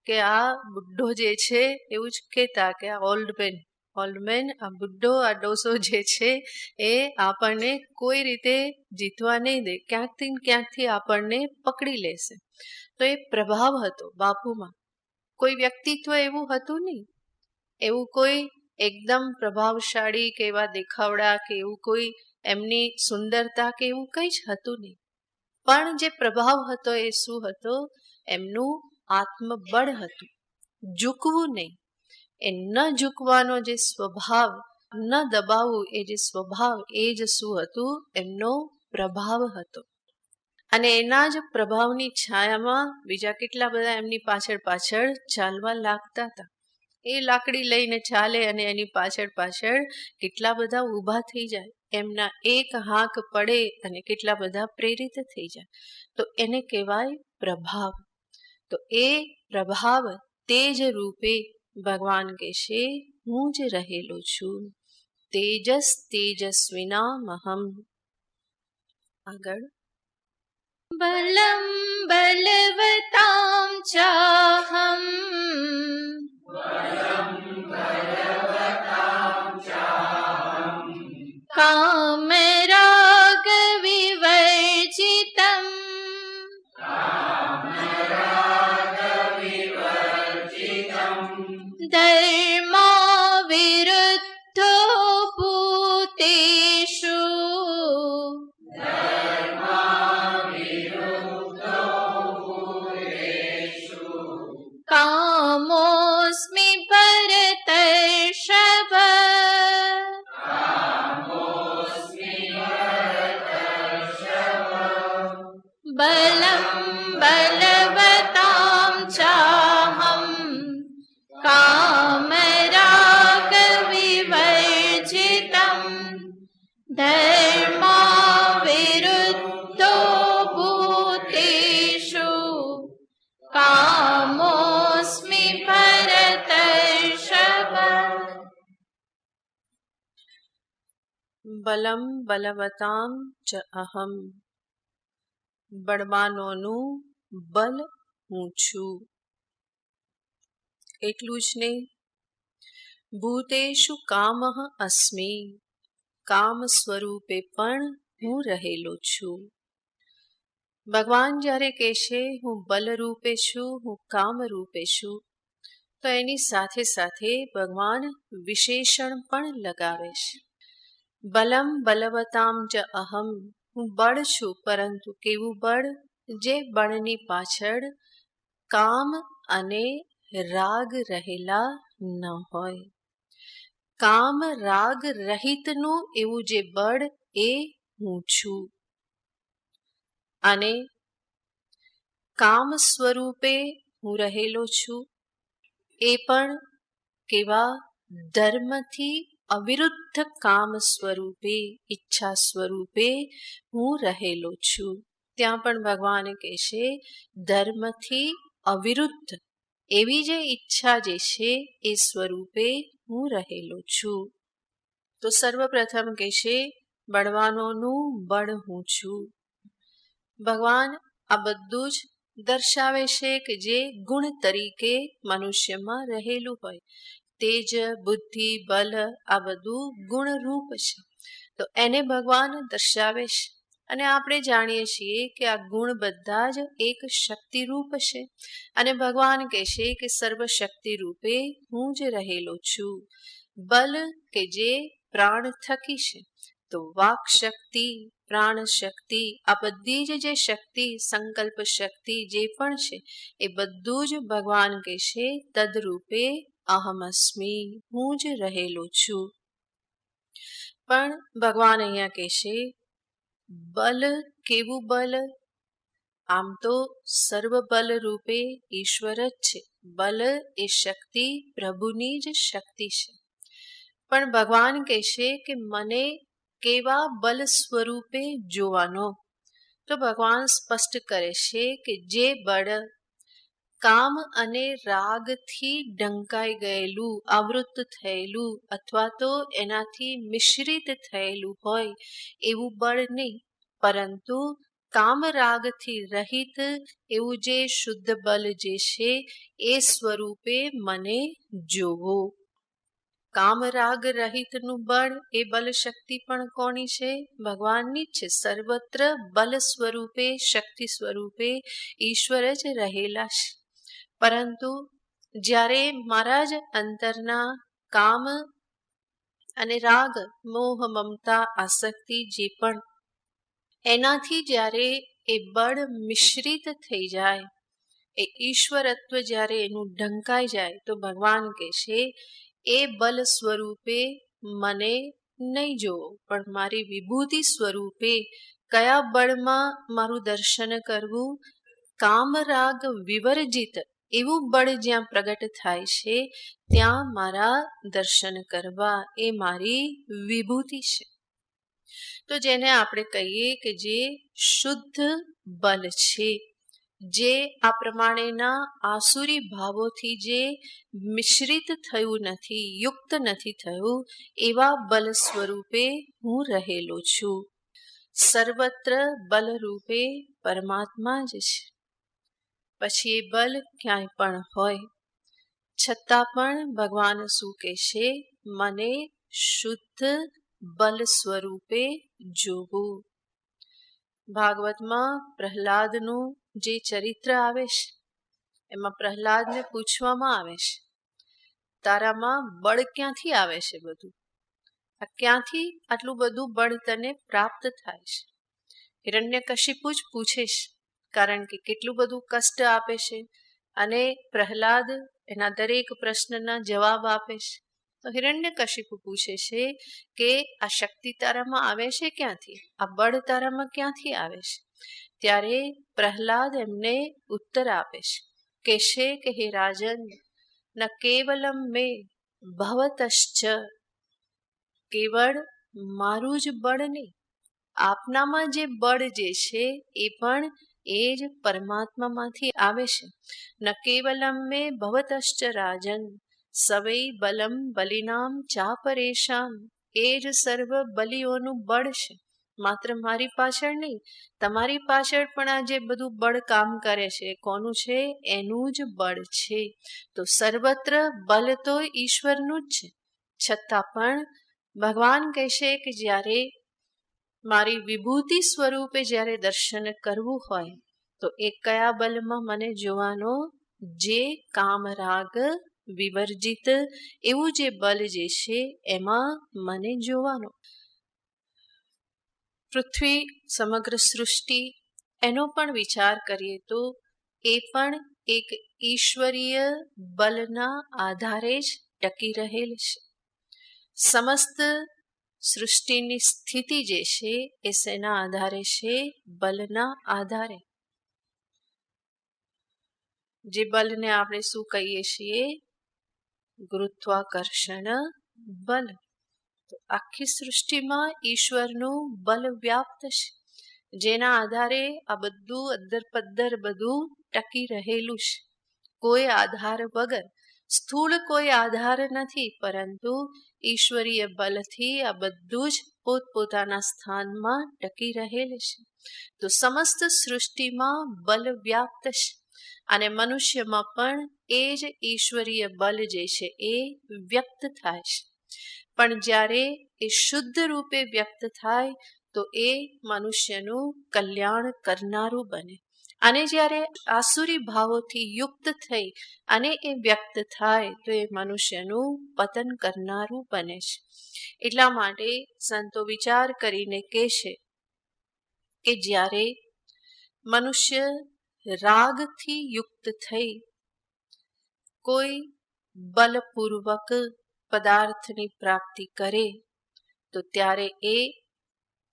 કે આ બુઢ્ઢો જે છે એવું જ કહેતા કે આ ઓલ્ડ મેન, આ બુઢ્ઢો, આ ડોસો જે છે એ આપણને કોઈ રીતે જીતવા નહીં દે, ક્યાંકથી આપણને પકડી લેશે. તો એ પ્રભાવ હતો બાપુમાં. કોઈ વ્યક્તિત્વ એવું હતું નહીં, એવું કોઈ એકદમ પ્રભાવશાળી કે એવા દેખાવડા કે એવું કોઈ એમની સુંદરતા કે એવું કંઈ જ હતું નહીં. પણ જે પ્રભાવ હતો એ શું હતો? એમનું આત્મબળ હતું. ઝૂકવું નહીં, એ ન ઝૂકવાનો જે સ્વભાવ, ન દબાવવું એ જે સ્વભાવ, એ જ શું હતું? એમનો પ્રભાવ હતો. અને એના જ પ્રભાવની છાયામાં બીજા કેટલા બધા એમની પાછળ ચાલવા લાગતા હતા. એ લાકડી લઈને ચાલે અને એની પાછળ કેટલા બધા ઊભા થઈ જાય. એમના એક હાંક પડે અને કેટલા બધા પ્રેરિત થઈ જાય. તો એને કહેવાય પ્રભાવ. તો એ પ્રભાવ તેજ રૂપે ભગવાન કહેશે હું જ રહેલો છું. તેજસ તેજસ્વિનામહમ. આગળ. बलं बलवतां चाहं कामराग विवर्जितं धर्मा विरुद्धो भूतेषु कामोऽस्मि भरतर्षभ बलं बलवतां चाहं कामराग विवर्जितं धर्मा બલમ બલવતામ ચ અહમ. બળવાનોનું બલ હું છું. એટલું જ નહીં, ભૂતેષુ કામઃ અસ્મિ. કામ સ્વરૂપે પણ હું રહેલો છું. ભગવાન જ્યારે કહેશે હું બલ રૂપે છું, હું કામ રૂપે છું, તો એની સાથે સાથે ભગવાન વિશેષણ પણ લગાવે છે. બલમ બલવતામ ચ અહમ. હું બળ છું, પરંતુ કેવું બળ? જે બળની પાછળ કામ અને રાગ રહેલા ન હોય. કામ રાગ રહિતનું એવું જે બળ, એ હું છું. અને કામ સ્વરૂપે હું રહેલો છું, એ પણ કેવા? ધર્મથી અવિરુદ્ધ કામ સ્વરૂપે, ઈચ્છા સ્વરૂપે હું રહેલો છું. ત્યાં પણ ભગવાન કહેશે ધર્મથી અવિરુદ્ધ એવી જે ઈચ્છા જે છે એ સ્વરૂપે હું રહેલો છું. તો સર્વપ્રથમ કહેશે બળવાનોનું બળ હું છું. ભગવાન આ બધું જ દર્શાવે છે કે જે ગુણ તરીકે મનુષ્યમાં રહેલું હોય. તેજ, બુદ્ધિ, બલ આ બધું ગુણરૂપ છે. તો એને ભગવાન દર્શાવે છે. અને આપણે જાણીએ છીએ કે આ ગુણ બધા જ એક શક્તિરૂપ છે. અને ભગવાન કહેશે કે સર્વશક્તિ રૂપે હું જ રહેલો છું. બલ કે જે પ્રાણ થકી છે, તો વાક શક્તિ, પ્રાણ શક્તિ આ બધી જ જે શક્તિ, સંકલ્પ શક્તિ જે પણ છે, એ બધું જ ભગવાન કહેશે તદરૂપે અહમસ્મિ, હું જ રહેલો છું. પણ ભગવાન અહીંયા કહેશે બલ કેવું બલ? આમ તો સર્વ બલ રૂપે ઈશ્વર જ છે. બલ એ શક્તિ પ્રભુની જ શક્તિ છે. પણ ભગવાન કહેશે કે મને કેવા બલ સ્વરૂપે જોવાનો? તો ભગવાન સ્પષ્ટ કરે છે કે જે બળ કામ અને રાગથી ઢંકાઈ ગયેલું, આવૃત થયેલું અથવા તો એનાથી મિશ્રિત થયેલું હોય એવું બળ નહીં, પરંતુ કામ રાગથી રહિત એવું જે શુદ્ધ બલ જે છે એ સ્વરૂપે મને જોવો. કામ રાગ રહિતનું બળ, એ બલ શક્તિ પણ કોની છે? ભગવાનની જ છે. સર્વત્ર બલ સ્વરૂપે, શક્તિ સ્વરૂપે ઈશ્વર જ રહેલા છે. પરંતુ જ્યારે મારા જ અંતરના કામ અને રાગ, મોહ, મમતા, આસક્તિ જે પણ એનાથી જ્યારે એ બળ મિશ્રિત થઈ જાય, એ ઈશ્વરત્વ જ્યારે એનું ઢંકાઈ જાય, તો ભગવાન કહેશે એ બલ સ્વરૂપે મને નહીં જોવો, પણ મારી વિભૂતિ સ્વરૂપે કયા બળમાં મારું દર્શન કરવું? કામરાગ વિવર્જિત એવું બળ જ્યાં પ્રગટ થાય છે, ત્યાં મારા દર્શન કરવા. એ મારી વિભૂતિ છે. તો જેને આપણે કહીએ કે જે શુદ્ધ બલ છે, જે આ પ્રમાણેના આસુરી ભાવોથી જે મિશ્રિત થયું નથી, યુક્ત નથી થયું, એવા બલ સ્વરૂપે હું રહેલો છું. સર્વત્ર બલ રૂપે પરમાત્મા જ છે. પછી એ બલ ક્યાંય પણ હોય, છતાં પણ ભગવાન શું કહેશે? મને શુદ્ધ બલ સ્વરૂપે જોવું. ભાગવતમાં પ્રહલાદનું જે ચરિત્ર આવે છે, એમાં પ્રહલાદને પૂછવામાં આવે છે તારામાં બળ ક્યાંથી આવે છે? બધું આ ક્યાંથી આટલું બધું બળ તને પ્રાપ્ત થાય છે? હિરણ્યકશિપુ જ પૂછે છે, કારણ કે કેટલું બધું કષ્ટ આપે છે અને પ્રહલાદ એના દરેક પ્રશ્નના જવાબ આપે છે. તો હિરણ્યકશિપુ પૂછે છે કે આ શક્તિ તારામાં આવે છે ક્યાંથી? આ બળ તારામાં ક્યાંથી આવે છે? ત્યારે પ્રહલાદ એમને ઉત્તર આપે છે, કહેશે કે હે રાજન, ન કેવલમ મે ભવતશ્ચ, કેવળ મારું જ બળ નહીં, આપનામાં જે બળ જે છે એ પણ એ જ પરમાત્મામાંથી આવે છે. ન કેવલમ મે ભવતશ્ચ રાજન, સવૈ બલમ બલિનામ ચાપરેશામ, એ જ સર્વ બલિઓનું બળ છે. માત્ર મારી પાછળ નહીં, તમારી પાછળ પણ આ જે બધું બળ કામ કરે છે કોનું છે? એનું જ બળ છે. તો સર્વત્ર બલ તો ઈશ્વરનું જ છે. છતાં પણ ભગવાન કહેશે કે જ્યારે મારી વિભૂતિ સ્વરૂપે જ્યારે દર્શન કરવું હોય તો એ કયા બલમાં મને જોવાનો? જે કામરાગ વિવર્જિત એવું જે બલ જે છે એમાં મને જોવાનો. પૃથ્વી, સમગ્ર સૃષ્ટિ, એનો પણ વિચાર કરીએ તો એ પણ એક ઈશ્વરીય બલના આધારે જ ટકી રહેલ છે. સમસ્ત સૃષ્ટિની સ્થિતિ જે છે એ શેના આધારે છે? બલના આધારે. જે બલને આપણે શું કહીએ છીએ? ગુરુત્વાકર્ષણ બલ. તો આખી સૃષ્ટિમાં ઈશ્વરનું બલ વ્યાપ્ત છે, જેના આધારે આ બધું અદ્દર પદ્દર બધું ટકી રહેલું છે. કોઈ આધાર વગર, સ્થૂળ કોઈ આધાર નથી, પરંતુ ઈશ્વરીય બલથી આ બધું જ પોતપોતાના સ્થાનમાં ટકી રહેલ છે. તો સમસ્ત સૃષ્ટિમાં બલ વ્યાપ્ત છે અને મનુષ્યમાં પણ એ જ ઈશ્વરીય બલ જે છે એ વ્યક્ત થાય છે. પણ જ્યારે એ શુદ્ધ રૂપે વ્યક્ત થાય તો એ મનુષ્યનું કલ્યાણ કરનારું બને. અને જ્યારે આસુરી ભાવોથી યુક્ત થઈ અને એ વ્યક્ત થાય તો એ મનુષ્યનું પતન કરનારું બને છે. એટલા માટે સંતો વિચાર કરીને કહેશે કે જ્યારે મનુષ્ય રાગથી યુક્ત થઈ કોઈ બલપૂર્વક પદાર્થની પ્રાપ્તિ કરે તો ત્યારે એ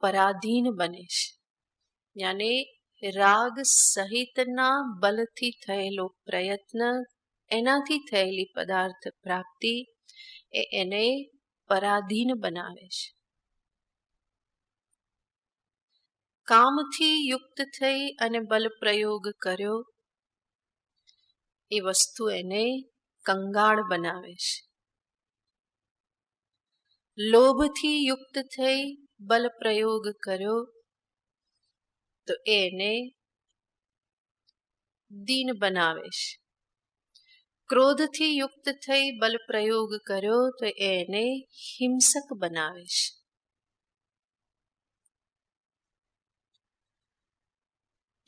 પરાધીન બને છે. યાને રાગ સહિતના બલથી થયેલો પ્રયત્ન, એનાથી થયેલી પદાર્થ પ્રાપ્તિ એ એને પરાધીન બનાવે છે. કામથી યુક્ત થઈ અને બલ પ્રયોગ કર્યો એ વસ્તુ એને કંગાળ બનાવે છે. લોભથી યુક્ત થઈ બલ પ્રયોગ કર્યો તો એને દીન બનાવે છે. ક્રોધથી યુક્ત થઈ બલ પ્રયોગ કર્યો તો એને હિંસક બનાવે છે.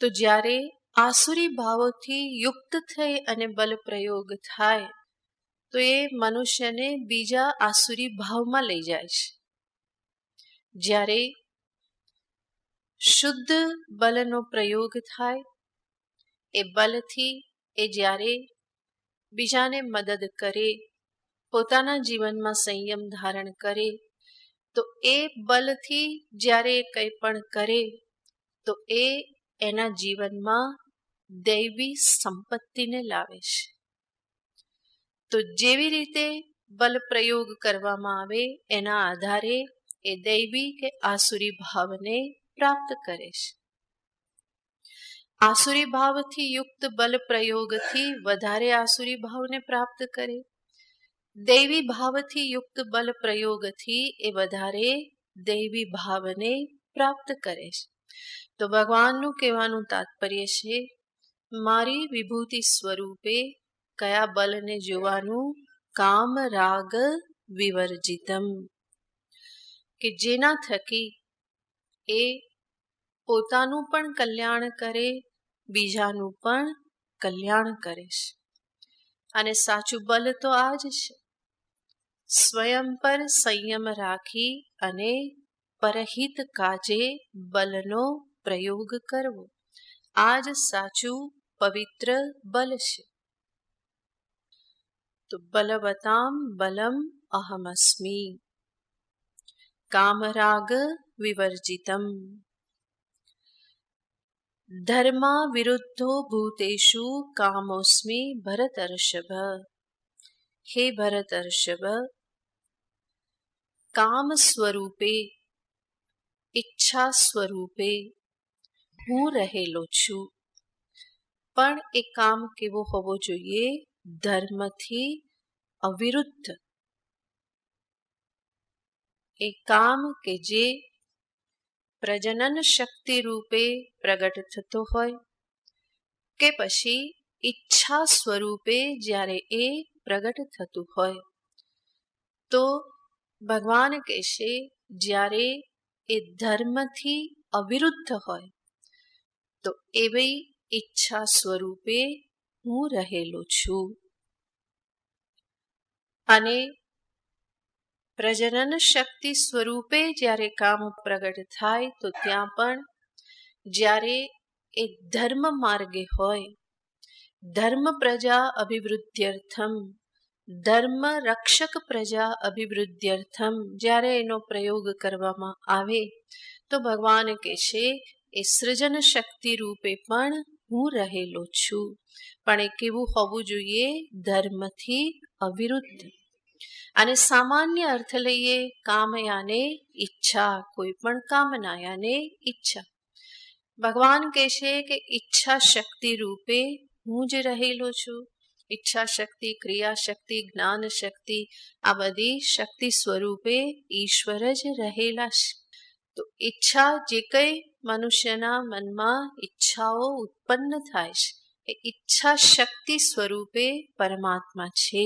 તો જ્યારે આસુરી ભાવોથી યુક્ત થઈ અને બલ પ્રયોગ થાય તો એ મનુષ્યને બીજા આસુરી ભાવમાં લઈ જાય છે. જ્યારે શુદ્ધ બલનો પ્રયોગ થાય, એ બલથી એ જ્યારે બીજાને મદદ કરે, પોતાના જીવનમાં સંયમ ધારણ કરે, તો એ બલથી જ્યારે કંઈ પણ કરે તો એ એના જીવનમાં દૈવી સંપત્તિને લાવે છે. તો જેવી રીતે બલ પ્રયોગ કરવામાં આવે એના આધારે એ દૈવી કે આસુરી ભાવને પ્રાપ્ત કરે છે. આસુરી ભાવથી યુક્ત બલ પ્રયોગથી વધારે આસુરી ભાવને પ્રાપ્ત કરે, દૈવી ભાવથી યુક્ત બલ પ્રયોગથી એ વધારે દૈવી ભાવને પ્રાપ્ત કરે છે. તો ભગવાનનું કહેવાનું તાત્પર્ય છે, મારી વિભૂતિ સ્વરૂપે કયા બલને જોવાનું? કામ રાગ વિવર્જિતમ, કે જેના થકી એ પોતાનું પણ કલ્યાણ કરે, બીજાનું પણ કલ્યાણ કરે છે. અને સાચું બલ તો આ જ છે, સ્વયં પર સંયમ રાખી અને પરહિત કાજે બલનો પ્રયોગ કરવો, આ જ સાચું પવિત્ર બલ છે. તો બલવતામ બલમ અહમસ્મી, કામરાગ વિવર્જિતમ, ધર્મા વિરુદ્ધો ભૂતેષુ કામોસ્મી ભરતર્ષભ. હે ભરતર્ષભ, કામ સ્વરૂપે, ઈચ્છા સ્વરૂપે હું રહેલો છું. પણ એ કામ કેવો હોવો જોઈએ? ધર્મથી અવિરુદ્ધ. એ કામ કે જે પ્રજનન શક્તિ રૂપે પ્રગટ થતો હોય કે પછી ઈચ્છા સ્વરૂપે જ્યારે એ પ્રગટ થતું હોય, તો ભગવાન કહેશે જ્યારે એ ધર્મથી અવિરુદ્ધ હોય તો એવી ઈચ્છા સ્વરૂપે હું રહેલો છું. અને પ્રજનન શક્તિ સ્વરૂપે જ્યારે કામ પ્રગટ થાય તો ત્યાં પણ જ્યારે એ ધર્મ માર્ગે હોય, ધર્મ પ્રજા અભિવૃદ્ધ્યર્થમ, ધર્મ રક્ષક પ્રજા અભિવૃદ્ધ્યર્થમ જ્યારે એનો પ્રયોગ કરવામાં આવે તો ભગવાન કહેશે એ સૃજન શક્તિ રૂપે પણ હું રહેલો છું. પણ એ કેવું હોવું જોઈએ? ધર્મથી અવિરુદ્ધ. અને સામાન્ય અર્થ લઈએ કામયાને ઈચ્છા, કોઈ પણ કામના યાને ઈચ્છા. ભગવાન કહેશે કે ઈચ્છા શક્તિ રૂપે હું જ રહેલો છું. ઈચ્છા શક્તિ, ક્રિયા શક્તિ, જ્ઞાન શક્તિ, આ બધી શક્તિ સ્વરૂપે ઈશ્વર જ રહેલા છે. તો ઈચ્છા જે કંઈ મનુષ્યના મનમાં ઈચ્છાઓ ઉત્પન્ન થાય છે એ ઈચ્છા શક્તિ સ્વરૂપે પરમાત્મા છે.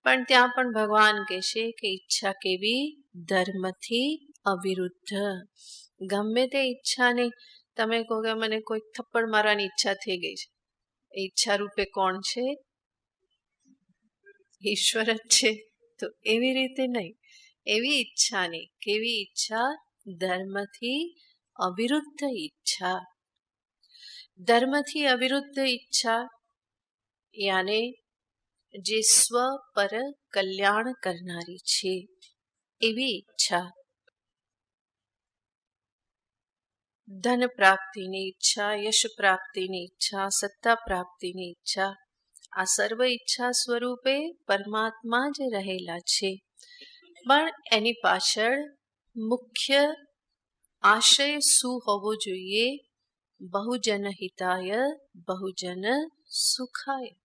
પણ ત્યાં પણ ભગવાન કહેશે કે ઈચ્છા કેવી? ધર્મથી અવિરુદ્ધ. ગમે તે ઈચ્છાને તમે કહો કે મને કોઈ થપ્પડ મારવાની ઈચ્છા થઈ ગઈ છે, એ ઈચ્છા રૂપે કોણ છે? ઈશ્વર જ છે. તો એવી રીતે નહીં, એવી ઈચ્છા નહીં. કેવી ઈચ્છા? ધર્મથી અવિરુદ્ધ ઈચ્છા. ધર્મથી અવિરુદ્ધ ઈચ્છા યાને જે સ્વ પર કલ્યાણ કરનારી છે એવી ઈચ્છા. ધન પ્રાપ્તિની ઈચ્છા, યશ પ્રાપ્તિની ઈચ્છા, સત્તા પ્રાપ્તિની ઈચ્છા, આ સર્વ ઈચ્છા સ્વરૂપે પરમાત્મા જ રહેલા છે. પણ એની પાછળ મુખ્ય આશય શું હોવો જોઈએ? બહુજન હિતાય, બહુજન સુખાય.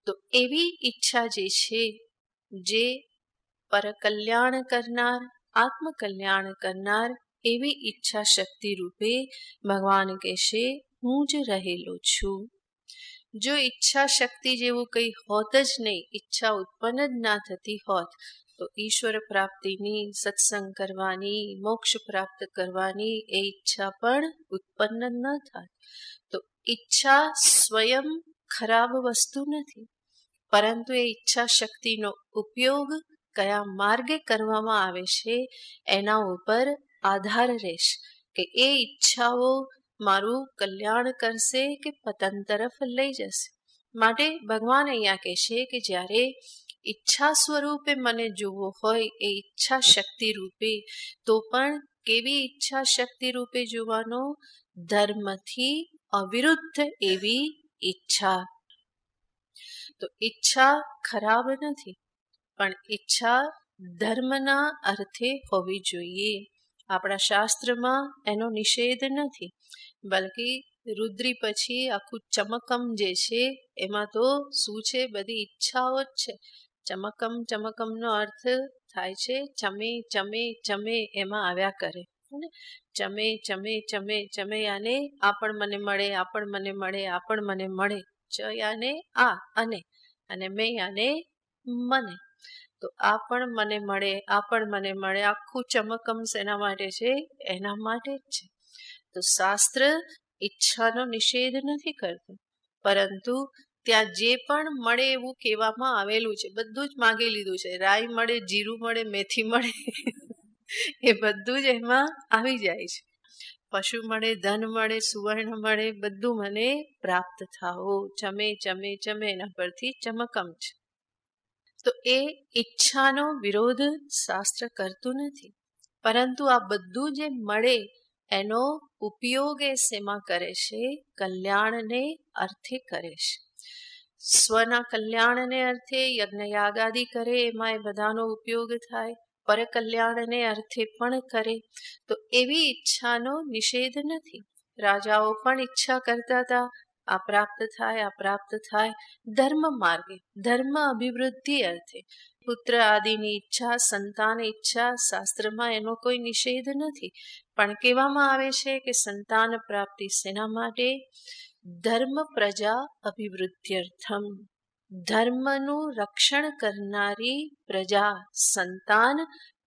તો એવી ઈચ્છા જે છે, જે પરકલ્યાણ કરનાર, આત્મકલ્યાણ કરનાર એવી ઈચ્છા શક્તિ રૂપે ભગવાન કહેશે હું જ રહેલો છું. જો ઈચ્છા શક્તિ જેવું કંઈ હોત જ નહીં, ઈચ્છા ઉત્પન્ન જ ના થતી હોત તો ઈશ્વર પ્રાપ્તિની, સત્સંગ કરવાની, મોક્ષ પ્રાપ્ત કરવાની એ ઈચ્છા પણ ઉત્પન્ન ન થાય. તો ઈચ્છા સ્વયં ખરાબ વસ્તુ નથી, પરંતુ એ ઈચ્છા શક્તિનો ઉપયોગ કયા માર્ગે કરવામાં આવે છે એના ઉપર આધાર રહેશે કે એ ઈચ્છાઓ મારું કલ્યાણ કરશે કે પતન તરફ લઈ જશે. માટે ભગવાન અહીંયા કહેશે કે જ્યારે ઈચ્છા સ્વરૂપે મને જોવો હોય એ ઈચ્છા શક્તિ રૂપે, તો પણ કેવી ઈચ્છા શક્તિ રૂપે જોવાનો? ધર્મથી અવિરુદ્ધ એવી ઈચ્છા. તો ઈચ્છા ખરાબ નથી, પણ ઈચ્છા ધર્મના અર્થે હોવી જોઈએ. આપણા શાસ્ત્રમાં એનો નિષેધ નથી, બલકે રુદ્રી પછી આખું ચમકમ જે છે એમાં તો શું છે? બધી ઈચ્છાઓ જ છે. ચમકમ, ચમકમનો અર્થ થાય છે ચમે ચમે ચમે, એમાં આવ્યા કરે. ચમે ચમે ચમે ચમે યાને આ પણ મને મળે, આ પણ મને મળે, આ પણ મને મળે. ચ યાને આ, અને મેં યાને મને. તો આ પણ મને મળે, આ પણ મને મળે. આખું ચમકમ શેના માટે છે? એના માટે જ છે. તો શાસ્ત્ર ઈચ્છાનો નિષેધ નથી કરતું, પરંતુ ત્યાં જે પણ મળે એવું કહેવામાં આવેલું છે, બધું જ માગી લીધું છે. રાઈ મળે, જીરું મળે, મેથી મળે, એ બધું જ એમાં આવી જાય છે. પશુ મળે, ધન મળે, સુવર્ણ મળે, બધું મને પ્રાપ્ત થાઓ. ચમે ચમે ચમે, એના પરથી ચમકમ છે. તો એ ઈચ્છાનો વિરોધ શાસ્ત્ર કરતું નથી, પરંતુ આ બધું જે મળે એનો ઉપયોગ એ શેમાં કરે છે? કલ્યાણને અર્થે કરે છે. સ્વના કલ્યાણને અર્થે યજ્ઞ યાગાદિ કરે, એમાં એ બધાનો ઉપયોગ થાય. પર કલ્યાણને અર્થે પણ કરે. તો એવી ઈચ્છાનો નિષેધ નથી. રાજાઓ પણ ઈચ્છા કરતા હતા, આ પ્રાપ્ત થાય, આ પ્રાપ્ત થાય, ધર્મ માર્ગે, ધર્મ અભિવૃદ્ધિ અર્થે. પુત્ર આદિની ઈચ્છા, સંતાન ઈચ્છા, શાસ્ત્રમાં એનો કોઈ નિષેધ નથી, પણ કહેવામાં આવે છે કે સંતાન પ્રાપ્તિ શેના માટે? ધર્મ પ્રજા અભિવૃદ્ધ્યર્થમ, ધર્મનું રક્ષણ કરનારી પ્રજા, સંતાન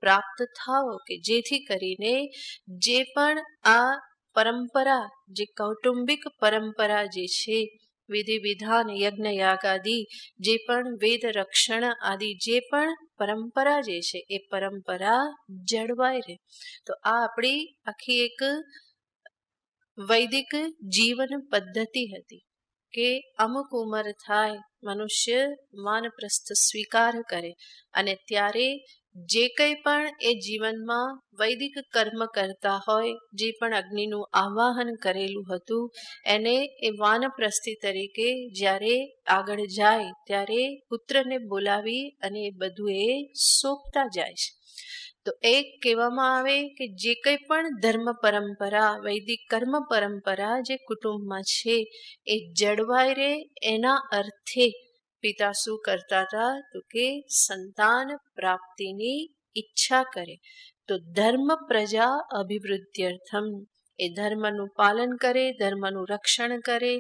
પ્રાપ્ત થાઓ, કે જેથી કરીને જે પણ આ પરંપરા, જે કૌટુંબિક પરંપરા જે છે, વિધિ વિધાન યજ્ઞ યાગ આદિ, જે પણ વેદ રક્ષણ આદિ જે પણ પરંપરા જે છે એ પરંપરા જળવાઈ રહે. તો આ આપણી આખી એક વૈદિક જીવન પદ્ધતિ હતી કે અમુક ઉંમર થાય, મનુષ્ય વાનપ્રસ્થ સ્વીકાર કરે અને ત્યારે જે કંઈ પણ એ જીવનમાં વૈદિક કર્મ કરતા હોય, જે પણ અગ્નિનું આવાહન કરેલું હતું, એને એ વાનપ્રસ્થી તરીકે જ્યારે આગળ જાય ત્યારે પુત્રને બોલાવી અને એ બધું એ સોંપતા જાય છે. તો એક કહેવામાં આવે કે જે કંઈ પણ ધર્મ પરંપરા, વૈદિક કર્મ પરંપરા જે કુટુંબમાં છે એ જળવાઈ રહે, એના અર્થે પિતા શું કરતા હતા? તો કે સંતાન પ્રાપ્તિની ઈચ્છા કરે. તો ધર્મ પ્રજા અભિવૃદ્ધ્યર્થમ, એ ધર્મનું પાલન કરે, ધર્મનું રક્ષણ કરે,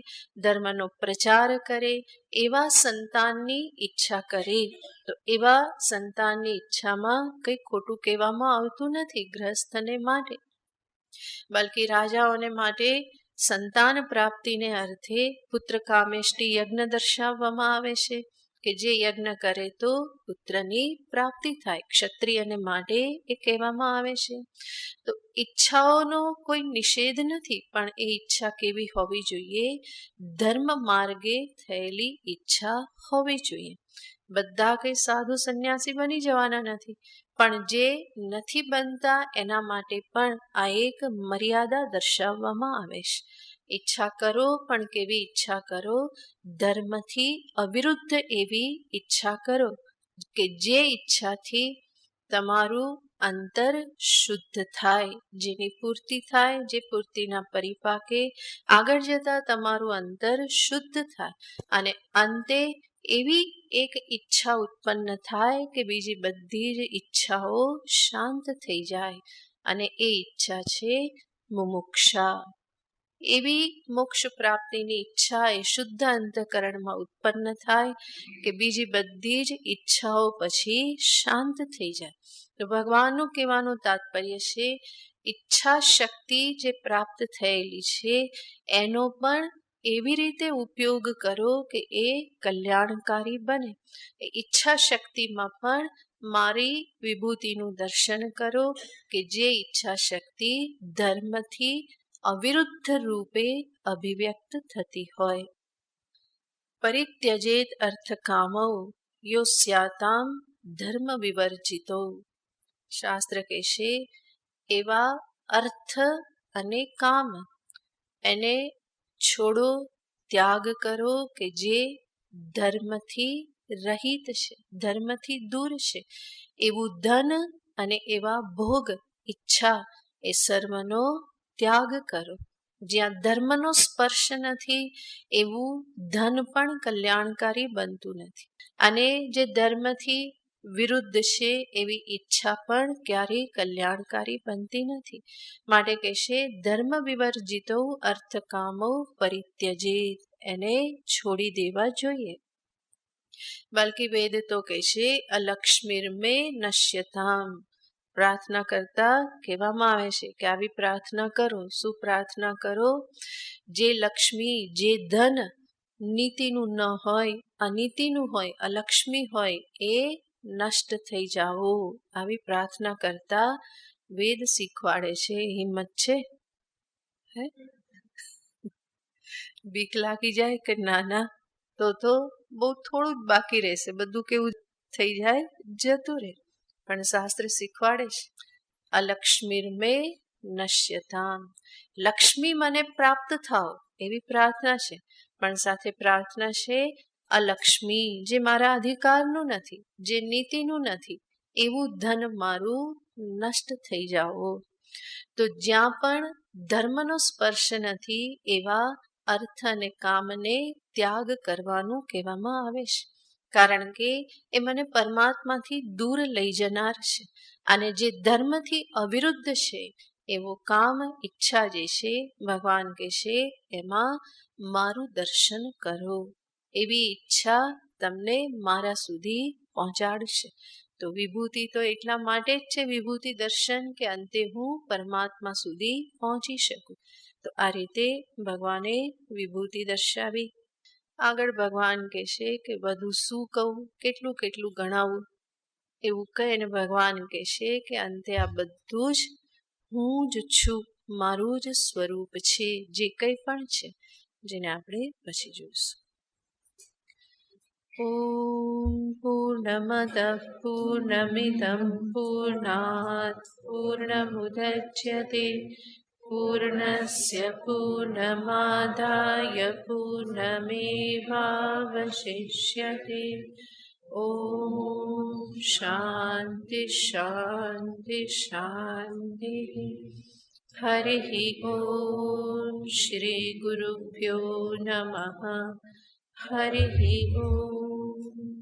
ધર્મનો પ્રચાર કરે, એવા સંતાનની ઈચ્છા કરે. તો એવા સંતાનની ઈચ્છામાં કંઈ ખોટું કહેવામાં આવતું નથી ગૃહસ્થને માટે, બલકે રાજાઓને માટે સંતાન પ્રાપ્તિને અર્થે પુત્ર કામેષ્ટિ યજ્ઞ દર્શાવવામાં આવે છે કે જે યજ્ઞ કરે તો પુત્રની પ્રાપ્તિ થાય. ક્ષત્રિયને માટે એ કહેવામાં આવે છે. તો ઈચ્છાઓનો કોઈ નિષેધ નથી, પણ એ ઈચ્છા કેવી હોવી જોઈએ? ધર્મ માર્ગે થયેલી ઈચ્છા હોવી જોઈએ. બધા કંઈ સાધુ સંન્યાસી બની જવાના નથી, પણ જે નથી બનતા એના માટે પણ આ એક મર્યાદા દર્શાવવામાં આવે છે. ઈચ્છા કરો, પણ કેવી ઈચ્છા કરો? ધર્મથી અવિરુદ્ધ એવી ઈચ્છા કરો કે જે ઈચ્છાથી તમારું અંતર શુદ્ધ થાય, જેની પૂર્તિ થાય, જે પૂર્તિના પરિપાકે આગળ જતા તમારું અંતર શુદ્ધ થાય અને અંતે એવી એક ઈચ્છા ઉત્પન્ન થાય કે બીજી બધી જ ઈચ્છાઓ શાંત થઈ જાય, અને એ ઈચ્છા છે મુમુક્ષા. એવી મોક્ષ પ્રાપ્તિની ઈચ્છા એ શુદ્ધ અંતઃકરણમાં ઉત્પન્ન થાય કે બીજી બધી જ ઈચ્છાઓ પછી શાંત થઈ જાય. તો ભગવાનનું કહેવાનું તાત્પર્ય છે, ઈચ્છા શક્તિ જે પ્રાપ્ત થયેલી છે એનો પણ એવી રીતે ઉપયોગ કરો કે એ કલ્યાણકારી બને. એ ઈચ્છા શક્તિમાં પણ મારી વિભૂતિનું દર્શન કરો કે જે ઈચ્છા શક્તિ ધર્મથી અવિરુદ્ધ રૂપે અભિવ્યક્ત થતી હોય. પરિત્યજેત અર્થ કામો યો સ્યાતામ ધર્મ વિવર્જિતો. શાસ્ત્ર કહેશે એવા અર્થ અને કામ એને છોડો, ત્યાગ કરો કે જે ધર્મથી રહિત છે, ધર્મથી દૂર છે. એવું ધન અને એવા ભોગ, ઈચ્છા એ સર્વનો ત્યાગ કરો. જ્યાં ધર્મનો સ્પર્શ નથી એવું ધન પણ કલ્યાણકારી બનતું નથી, અને જે ધર્મથી વિરુદ્ધ છે એવી ઈચ્છા પણ ક્યારેય કલ્યાણકારી બનતી નથી. માટે કહેશે ધર્મ વિવર્જિતો અર્થકામો પરિત્યજેત, એને છોડી દેવા જોઈએ. બલ્કિ વેદ તો કહેશે અલક્ષ્મીર્મે નશ્યતામ. પ્રાર્થના કરતા કહેવામાં આવે છે કે આવી પ્રાર્થના કરો. શું પ્રાર્થના કરો? જે લક્ષ્મી, જે ધન નીતિનું ન હોય, અનીતિનું હોય, અલક્ષ્મી હોય, એ નષ્ટ થઈ જાઓ. આવી પ્રાર્થના કરતા વેદ શીખવાડે છે. હિંમત છે? હે, બીક લાગી જાય કે ના તો બહુ થોડું જ બાકી રહેશે, બધું કેવું થઈ જાય, જતું રહે. પણ શાસ્ત્ર શીખવાડે છે અલક્ષ્મીર્મે નશ્યતામ. લક્ષ્મી મને પ્રાપ્ત થાઓ એવી પ્રાર્થના છે, પણ સાથે પ્રાર્થના છે અલક્ષ્મી, જે મારા અધિકારનું નથી, જે નીતિનું નથી, એવું ધન મારું નષ્ટ થઈ જાઓ. તો જ્યાં પણ ધર્મનો સ્પર્શ નથી એવા અર્થ અને કામને ત્યાગ કરવાનું કહેવામાં આવે છે. કારણ કે એ મને પરમાત્માથી દૂર લઈ જનાર છે. અને જે ધર્મથી અવિરુદ્ધ છે એવો કામ ઈચ્છા જે છે ભગવાન કહેશે એમાં મારું દર્શન કરો. એવી ઈચ્છા તમને મારા સુધી પહોંચાડશે. તો વિભૂતિ તો એટલા માટે જ છે વિભૂતિ દર્શન કે અંતે હું પરમાત્મા સુધી પહોંચી શકું. તો આ રીતે ભગવાને વિભૂતિ દર્શાવી. આગળ ભગવાન કહેશે કે બધું શું કહું, કેટલું કેટલું ગણાવું, એવું કહીને ભગવાન કહેશે કે અંતે આ બધું જ હું જ છું, મારું જ સ્વરૂપ છે, જે કંઈ પણ છે, જેને આપણે પછી જોઈશું. ઓમ પૂર્ણમદ પૂર્ણમિદં પૂર્ણાત પૂર્ણમુદચ્યતે પૂર્ણસ્ય પૂર્ણમાદાય પૂર્ણમેવાવશિષ્યતે. ઓમ શાંતિ શાંતિ શાંતિ. હરિ ઓમ શ્રી ગુરુભ્યો નમઃ. હરિ ઓમ.